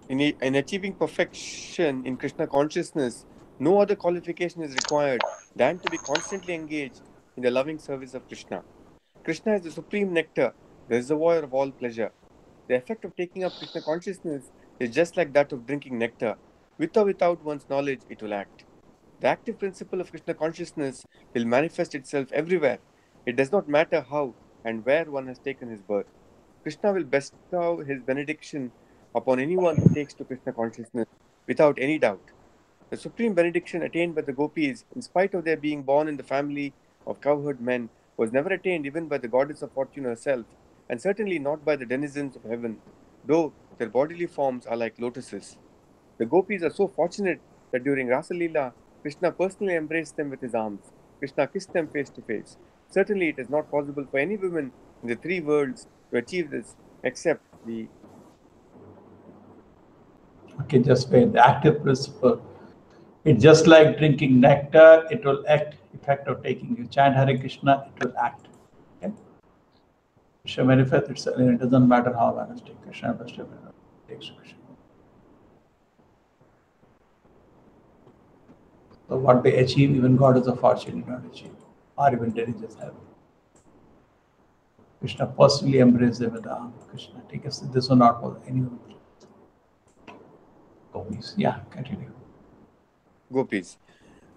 in achieving perfection in Krishna consciousness, no other qualification is required than to be constantly engaged in the loving service of Krishna. Krishna is the supreme nectar, the reservoir of all pleasure. The effect of taking up Krishna consciousness is just like that of drinking nectar. With or without one's knowledge, it will act. The active principle of Krishna consciousness will manifest itself everywhere. It does not matter how and where one has taken his birth. Krishna will bestow his benediction upon anyone who takes to Krishna consciousness without any doubt. The supreme benediction attained by the gopis, in spite of their being born in the family of cowherd men, was never attained even by the goddess of fortune herself, and certainly not by the denizens of heaven, though their bodily forms are like lotuses. The gopis are so fortunate that during Rasa Leela, Krishna personally embraced them with his arms. Krishna kissed them face to face. Certainly, it is not possible for any woman in the three worlds to achieve this except the Okay, just wait. The active principle. It's just like drinking nectar, it will act. Effect of taking you chant Hare Krishna, it will act. Okay? Krishna manifests itself, and it doesn't matter how one is taking Krishna, but still takes Krishna. So what they achieve, even goddess of fortune did not achieve, or even religious heaven. Krishna personally embraced them with the arm. Krishna, take us. This will not for anyone. Gopis. Yeah, continue. gopis.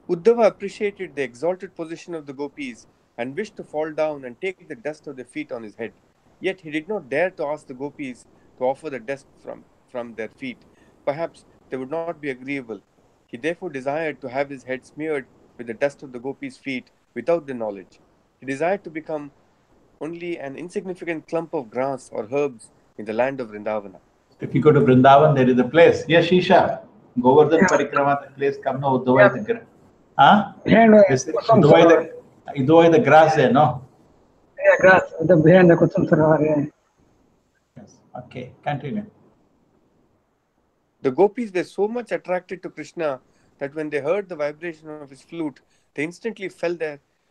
Uddhava appreciated the exalted position of the gopis and wished to fall down and take the dust of their feet on his head. Yet he did not dare to ask the gopis to offer the dust from their feet. Perhaps they would not be agreeable. He therefore desired to have his head smeared with the dust of the Gopis' feet without their knowledge. He desired to become only an insignificant clump of grass or herbs in the land of Vrindavana. If you go to Vrindavan, there is a place. Yes, Shisha. Govardhan Parikrama, the place, come no, Udvai the grass. Huh? Behind Udvai the grass there, no? yeah, grass, the behind the Kutum Sarovar, yeah. Yes. Okay, continue. The Gopis were so much attracted to Krishna that when they heard the vibration of his flute, they instantly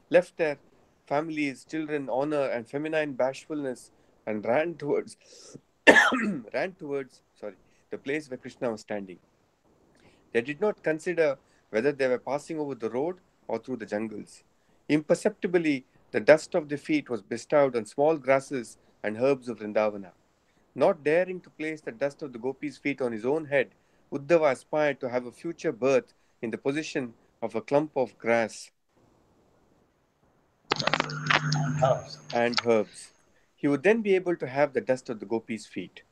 left their families, children, honor, and feminine bashfulness, and ran towards the place where Krishna was standing. They did not consider whether they were passing over the road or through the jungles. Imperceptibly, the dust of their feet was bestowed on small grasses and herbs of Vrindavana. Not daring to place the dust of the Gopis' feet on his own head, Uddhava aspired to have a future birth in the position of a clump of grass and herbs. He would then be able to have the dust of the Gopis' feet.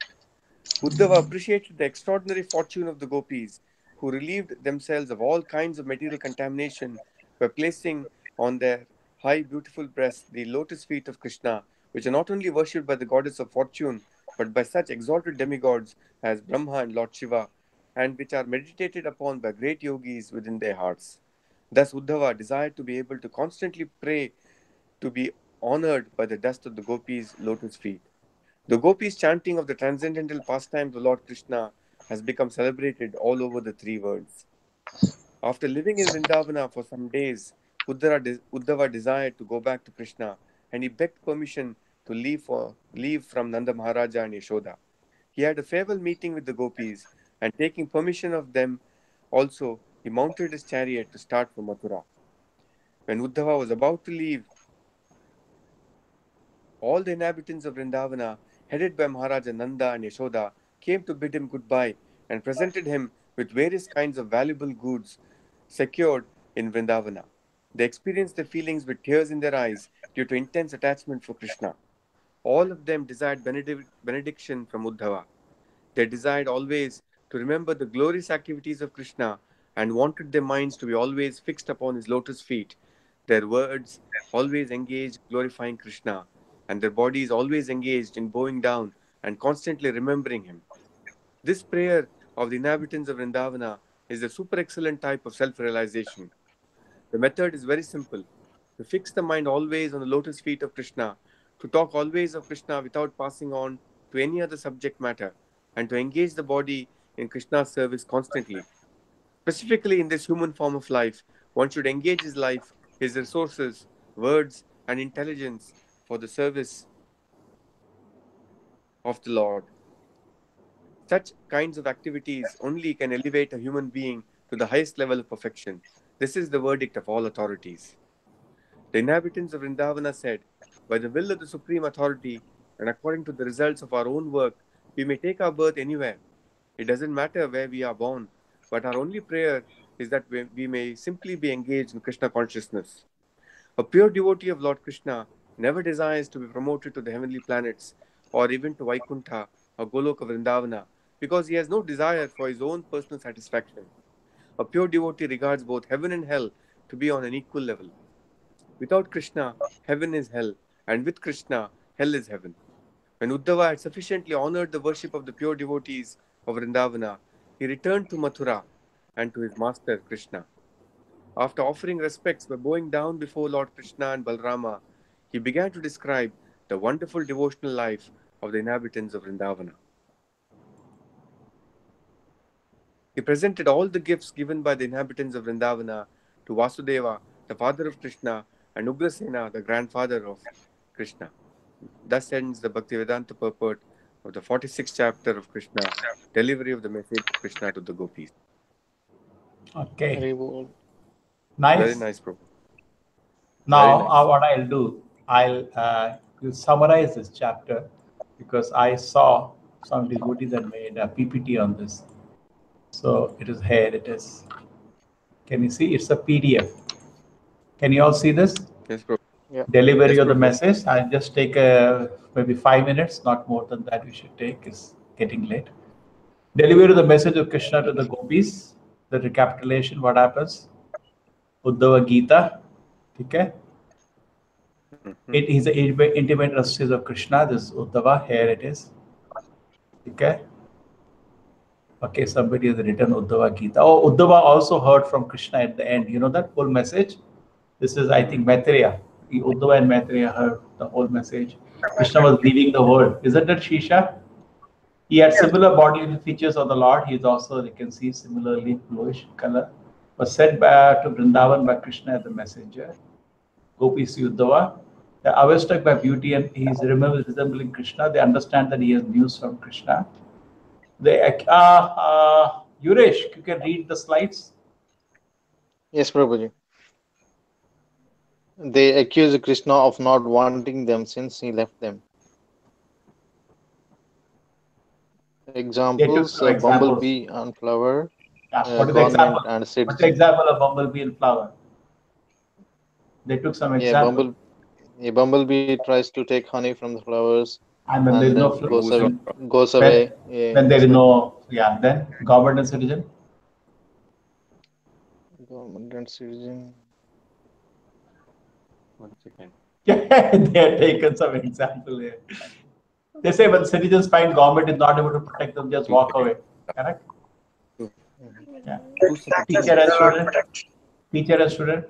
Uddhava appreciated the extraordinary fortune of the Gopis, who relieved themselves of all kinds of material contamination by placing on their high, beautiful breasts the lotus feet of Krishna, which are not only worshipped by the goddess of fortune, but by such exalted demigods as Brahma and Lord Shiva, and which are meditated upon by great yogis within their hearts. Thus, Uddhava desired to be able to constantly pray to be honored by the dust of the Gopis' lotus feet. The Gopis' chanting of the transcendental pastimes of Lord Krishna has become celebrated all over the three worlds. After living in Vrindavana for some days, Uddhava desired to go back to Krishna, and he begged permission to leave from Nanda Maharaja and Yashoda. He had a farewell meeting with the Gopis, and taking permission of them also, he mounted his chariot to start for Mathura. When Uddhava was about to leave, all the inhabitants of Vrindavana, headed by Maharaja Nanda and Yashoda, came to bid him goodbye and presented him with various kinds of valuable goods secured in Vrindavana. They experienced their feelings with tears in their eyes due to intense attachment for Krishna. All of them desired benediction from Uddhava. They desired always to remember the glorious activities of Krishna and wanted their minds to be always fixed upon his lotus feet, their words always engaged glorifying Krishna, and their bodies always engaged in bowing down and constantly remembering him. This prayer of the inhabitants of Vrindavana is a super excellent type of self-realization. The method is very simple. To fix the mind always on the lotus feet of Krishna, to talk always of Krishna without passing on to any other subject matter, and to engage the body in Krishna's service constantly. Specifically in this human form of life, one should engage his life, his resources, words, and intelligence for the service of the Lord. Such kinds of activities only can elevate a human being to the highest level of perfection. This is the verdict of all authorities. The inhabitants of Vrindavana said, by the will of the Supreme Authority and according to the results of our own work, we may take our birth anywhere. It doesn't matter where we are born, but our only prayer is that we may simply be engaged in Krishna consciousness. A pure devotee of Lord Krishna never desires to be promoted to the heavenly planets or even to Vaikuntha or Goloka Vrindavana because he has no desire for his own personal satisfaction. A pure devotee regards both heaven and hell to be on an equal level. Without Krishna, heaven is hell, and with Krishna, hell is heaven. When Uddhava had sufficiently honored the worship of the pure devotees of Vrindavana, he returned to Mathura and to his master Krishna. After offering respects by bowing down before Lord Krishna and Balrama, he began to describe the wonderful devotional life of the inhabitants of Vrindavana. He presented all the gifts given by the inhabitants of Vrindavana to Vasudeva, the father of Krishna, and Ugrasena, the grandfather of Krishna. Thus ends the Bhaktivedanta purport of the 46th chapter of Krishna, delivery of the message of Krishna to the Gopis. Okay. Very good. Nice. Very nice, Prabhu. Now, Very nice. what I'll do, will summarize this chapter because I saw some devotees that made a PPT on this. So it is here. It is. Can you see? It's a PDF. Can you all see this? Yes, Prabhu. Yeah. Delivery Yes, of the Prabhu. message. I'll just take maybe 5 minutes, not more than that. We should take. It's getting late. Delivery of the message of Krishna to the Gopis. The recapitulation. What happens? Uddhava Gita. Okay. It is an intimate associate of Krishna. This is Uddhava. Here it is. Okay. Okay, somebody has written Uddhava Gita. Oh, Uddhava also heard from Krishna at the end. You know that whole message? This is, I think, Maitreya. Uddhava and Maitreya heard the whole message. Krishna was leaving the world. Isn't that Shisha? He had similar bodily features of the Lord. He is also, you can see, similarly bluish color. Was sent to Vrindavan by Krishna as the messenger. Gopis Uddhava. They are awestruck by beauty and he is resembling Krishna. They understand that he has news from Krishna. Yuresh, you can read the slides. Yes, Prabhuji. They accuse Krishna of not wanting them since he left them. Examples: bumblebee and flower, What is the garment example? and What's the citizen. example of bumblebee and flower? They took some example. A bumblebee tries to take honey from the flowers And when there is no goes away. When there is no, then government and citizen. Government and citizen. 1 second. Yeah, they have taken some example here. They say when citizens find government is not able to protect them, just walk away. Correct? Yeah. Teacher and student. Teacher and student.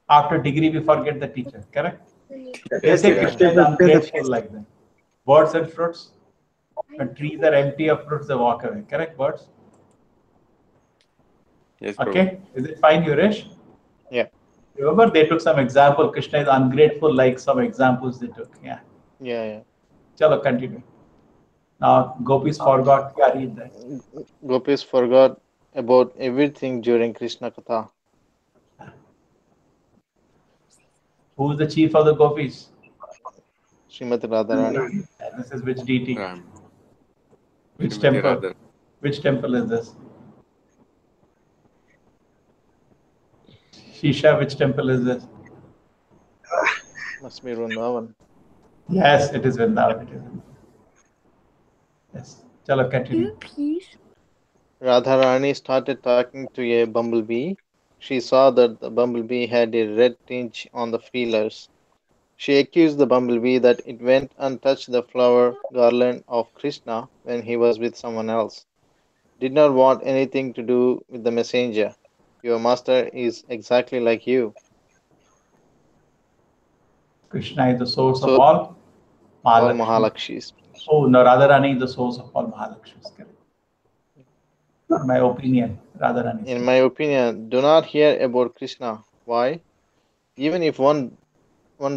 After degree, we forget the teacher. Correct? They say Krishna is ungrateful like that. Birds and fruits. When trees are empty of fruits, they walk away. Correct, birds? Yes, okay. Is it fine, Yuresh? Yeah. Remember, they took some example. Krishna is ungrateful, like some examples they took. Yeah. Yeah. Chalo, continue. Now, Gopis forgot. Yeah, read that. Gopis forgot about everything during Krishna Katha. Who is the chief of the Gopis? Srimati Radharani. This is which deity? Which Srimati temple? Radha. Which temple is this? Shisha, which temple is this? Must be Vrindavan. Yes, it is Vrindavan. It is. Yes. Chalo, continue. Radharani started talking to a bumblebee. She saw that the bumblebee had a red tinge on the feelers. She accused the bumblebee that it went and touched the flower garland of Krishna when he was with someone else. Did not want anything to do with the messenger. Your master is exactly like you. Krishna is the source of all Mahalakshmis. Oh, no, Radharani is the source of all Mahalakshmis. In my opinion, Radharani. In my opinion, do not hear about Krishna. Why? Even if one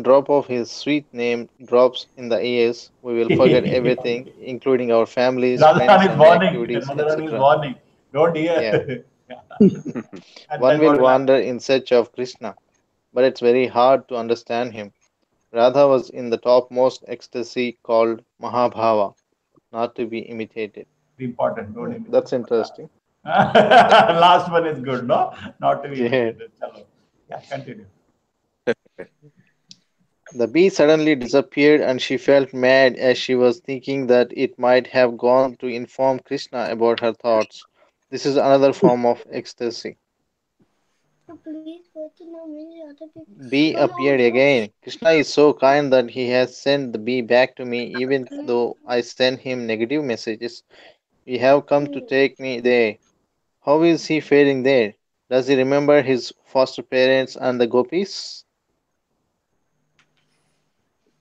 drop of his sweet name drops in the ears, we will forget everything, including our families, friends, and activities, Radharani is etc. warning. Don't hear. Yeah. One will wander in search of Krishna, but it's very hard to understand him. Radha was in the topmost ecstasy called Mahabhava, not to be imitated. Important. Don't imitate. That's interesting. Last one is good, no? Not to be imitated. Yeah, continue. The bee suddenly disappeared and she felt mad as she was thinking that it might have gone to inform Krishna about her thoughts. This is another form of ecstasy. Bee appeared again. Krishna is so kind that he has sent the bee back to me even though I sent him negative messages. We have come to take me there. How is he faring there? Does he remember his foster parents and the gopis?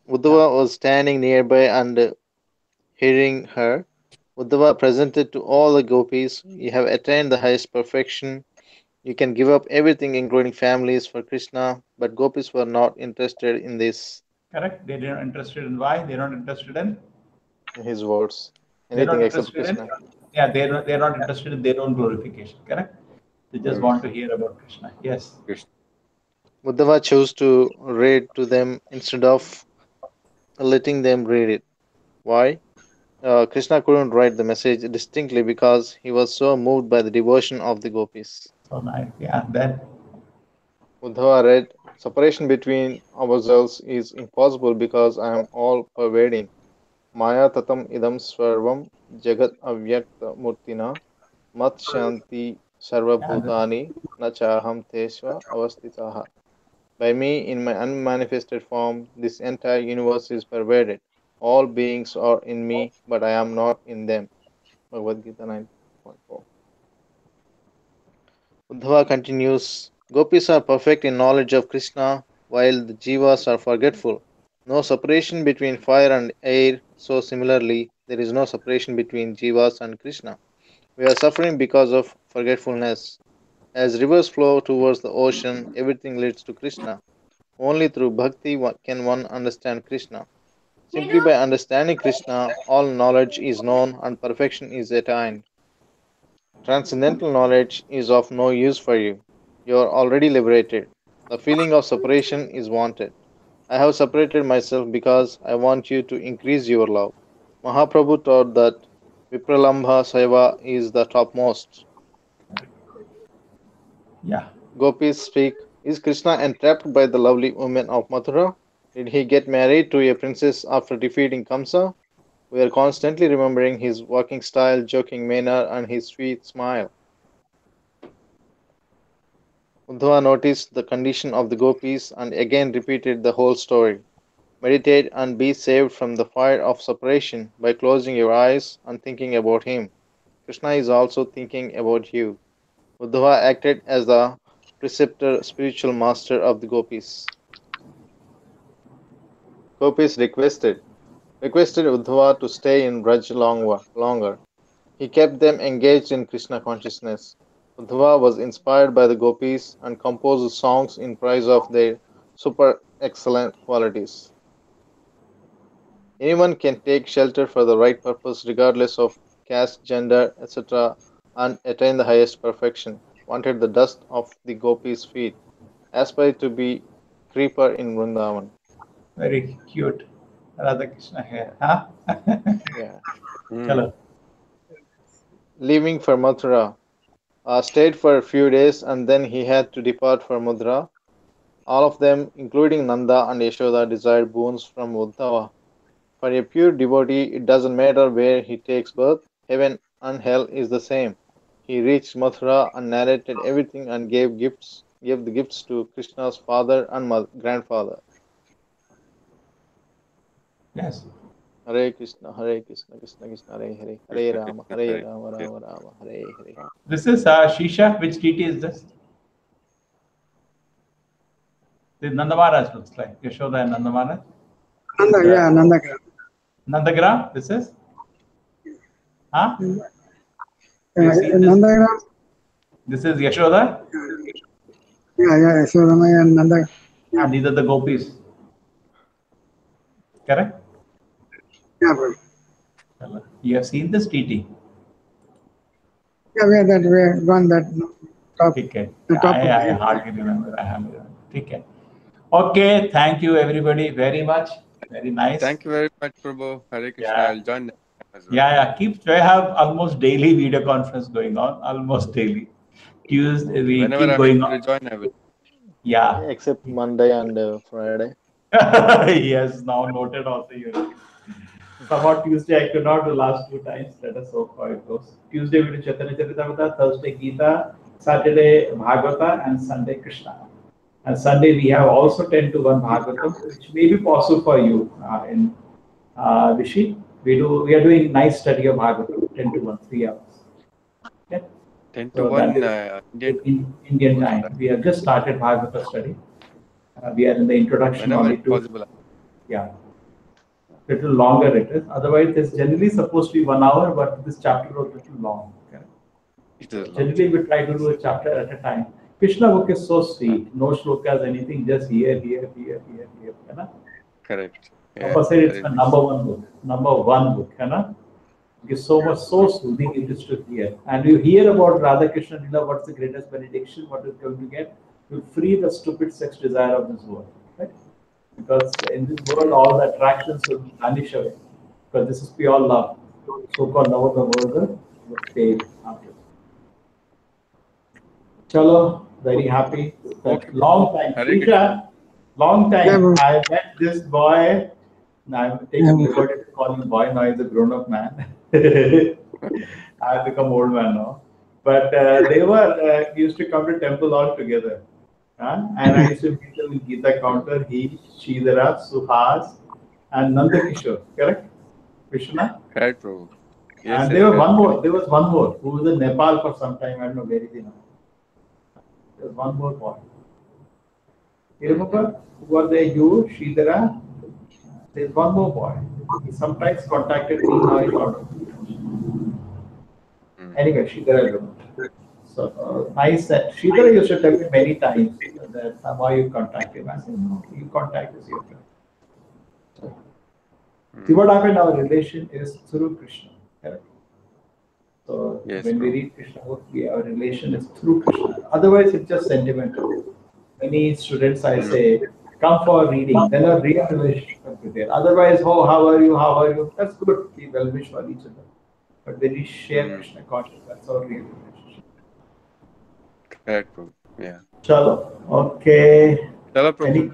Uddhava was standing nearby and hearing her. Uddhava presented to all the gopis, you have attained the highest perfection. You can give up everything, including families, for Krishna. But gopis were not interested in this. Correct. They are not interested in why? They are not interested in his words. Anything except Krishna. They're not interested in their own glorification. Correct. They just want to hear about Krishna. Yes. Uddhava chose to read to them instead of letting them read it. Why? Krishna couldn't write the message distinctly because he was so moved by the devotion of the gopis. So nice. Yeah. Then Uddhava read, separation between ourselves is impossible because I am all pervading. Maya tatam idam svarvam jagat avyakta murtina mat shanti Sarvabhutani na chaham tesva avastitaha. By me, in my unmanifested form, this entire universe is pervaded. All beings are in me, but I am not in them. Bhagavad Gita 9.4. Uddhava continues, Gopis are perfect in knowledge of Krishna, while the Jivas are forgetful. No separation between fire and air, so similarly, there is no separation between Jivas and Krishna. We are suffering because of forgetfulness. As rivers flow towards the ocean, everything leads to Krishna. Only through bhakti can one understand Krishna. Simply by understanding Krishna, all knowledge is known and perfection is attained. Transcendental knowledge is of no use for you. You are already liberated. The feeling of separation is wanted. I have separated myself because I want you to increase your love. Mahaprabhu taught that Vipralambha Seva is the topmost. Yeah. Gopis speak, is Krishna entrapped by the lovely women of Mathura? Did he get married to a princess after defeating Kamsa? We are constantly remembering his walking style, joking manner, and his sweet smile. Uddhava noticed the condition of the gopis and again repeated the whole story. Meditate and be saved from the fire of separation by closing your eyes and thinking about him. Krishna is also thinking about you. Uddhava acted as the preceptor, spiritual master of the gopis. Gopis requested Uddhava to stay in Braj longer. He kept them engaged in Krishna consciousness. Uddhava was inspired by the gopis and composed songs in praise of their super excellent qualities. Anyone can take shelter for the right purpose regardless of caste, gender, etc. and attain the highest perfection. Wanted the dust of the gopis' feet. Aspired to be creeper in Vrindavan. Very cute. Radha Krishna hair. Huh? Yeah. Chalo. Leaving for Mathura. Stayed for a few days and then he had to depart for Mathura. All of them, including Nanda and Yashoda, desired boons from Uddhava. For a pure devotee, it doesn't matter where he takes birth, heaven and hell is the same. He reached Mathura and narrated everything and gave the gifts to Krishna's father and grandfather. Yes. Hare Krishna, Krishna Krishna, Hare Hare, Hare Rama, Rama Rama, Hare Hare. This is Shisha. Which deity is this? The Nanda Maharaj looks like. Yashoda and Nanda Maharaj. Nanda, yeah, Nandagram. Nandagram, this is? Huh? Nandagram. This is Yashoda? Yeah, Yashodamaya and Nanda. Yeah. And these are the gopis. Correct? Yeah, bro. You have seen this TT? Yeah, we gone that top. Okay. I hardly remember. I have it. Okay, thank you everybody very much. Very nice. Thank you very much, Prabhu. Hare Krishna. Yeah. I'll join as well. Yeah. I have almost daily video conference going on. Almost daily. Tuesday we Whenever keep I'm going able on. to join, I will. Yeah. Except Monday and Friday. Yes, now noted also. Somehow Tuesday I could not do last 2 times. Let us hope how it goes. Tuesday we do Chaitanya Charitamrita, Thursday Gita, Saturday Bhagavata, and Sunday Krishna. And Sunday we have also 10 to 1 Bhagavatam, which may be possible for you in Rishi. We are doing nice study of Bhagavatam, 10 to 1, 3 hours. Okay? 10 to 1 Indian time. We have just started Bhagavata study. We are in the introduction whenever only it's to. Possible. Yeah. Little longer it is. Otherwise, it's generally supposed to be 1 hour, but this chapter was a little long. Okay? Generally, we try to do a chapter at a time. Krishna book is so sweet. No shlokas, anything, just here. Correct. Yeah, it's the number 1 book. Number 1 book. It's so much, so soothing it is to hear. And you hear about Radha Krishna Lila, what's the greatest benediction, what is going to get? You free the stupid sex desire of this world. Right? Because in this world, all the attractions will vanish away. Because this is pure love. So-called love of the world will fade after. Chalo, very happy. Okay. Long time. Srisha, long time. I met this boy. Now I'm taking liberty to call him boy. Now he's a grown-up man. I've become old man now. But they were used to come to temple all together. And I used to meet them in Gita counter, he, Sridhara, Suhas, and Nandakishore, correct? Krishna? Correct, Prabhu. Yes, And yes, there were correct, one more. correct. There was one more who was in Nepal for some time. I don't know where is he now. There was one more boy. You remember who were they? You, Sridhara. There's one more boy. He sometimes contacted me. Now he's out of Anyway, Sridhara remember. So nice that Sridhara used to tell me many times that somehow you contact him. I said, no, you contact us your friend. See what happened? Our relation is through Krishna. Correct? So Yes, when we Prabhu. read Krishna Murti, our relation is through Krishna. Otherwise, it's just sentimental. Many students I say, come for reading, then a real relationship with it. Otherwise, oh, how are you? How are you? That's good. We well wish for each other. But when we share Krishna consciousness, that's our real relationship. Correct, Prabhu. Yeah. Chalo. Okay. Chalo, Prabhu. Any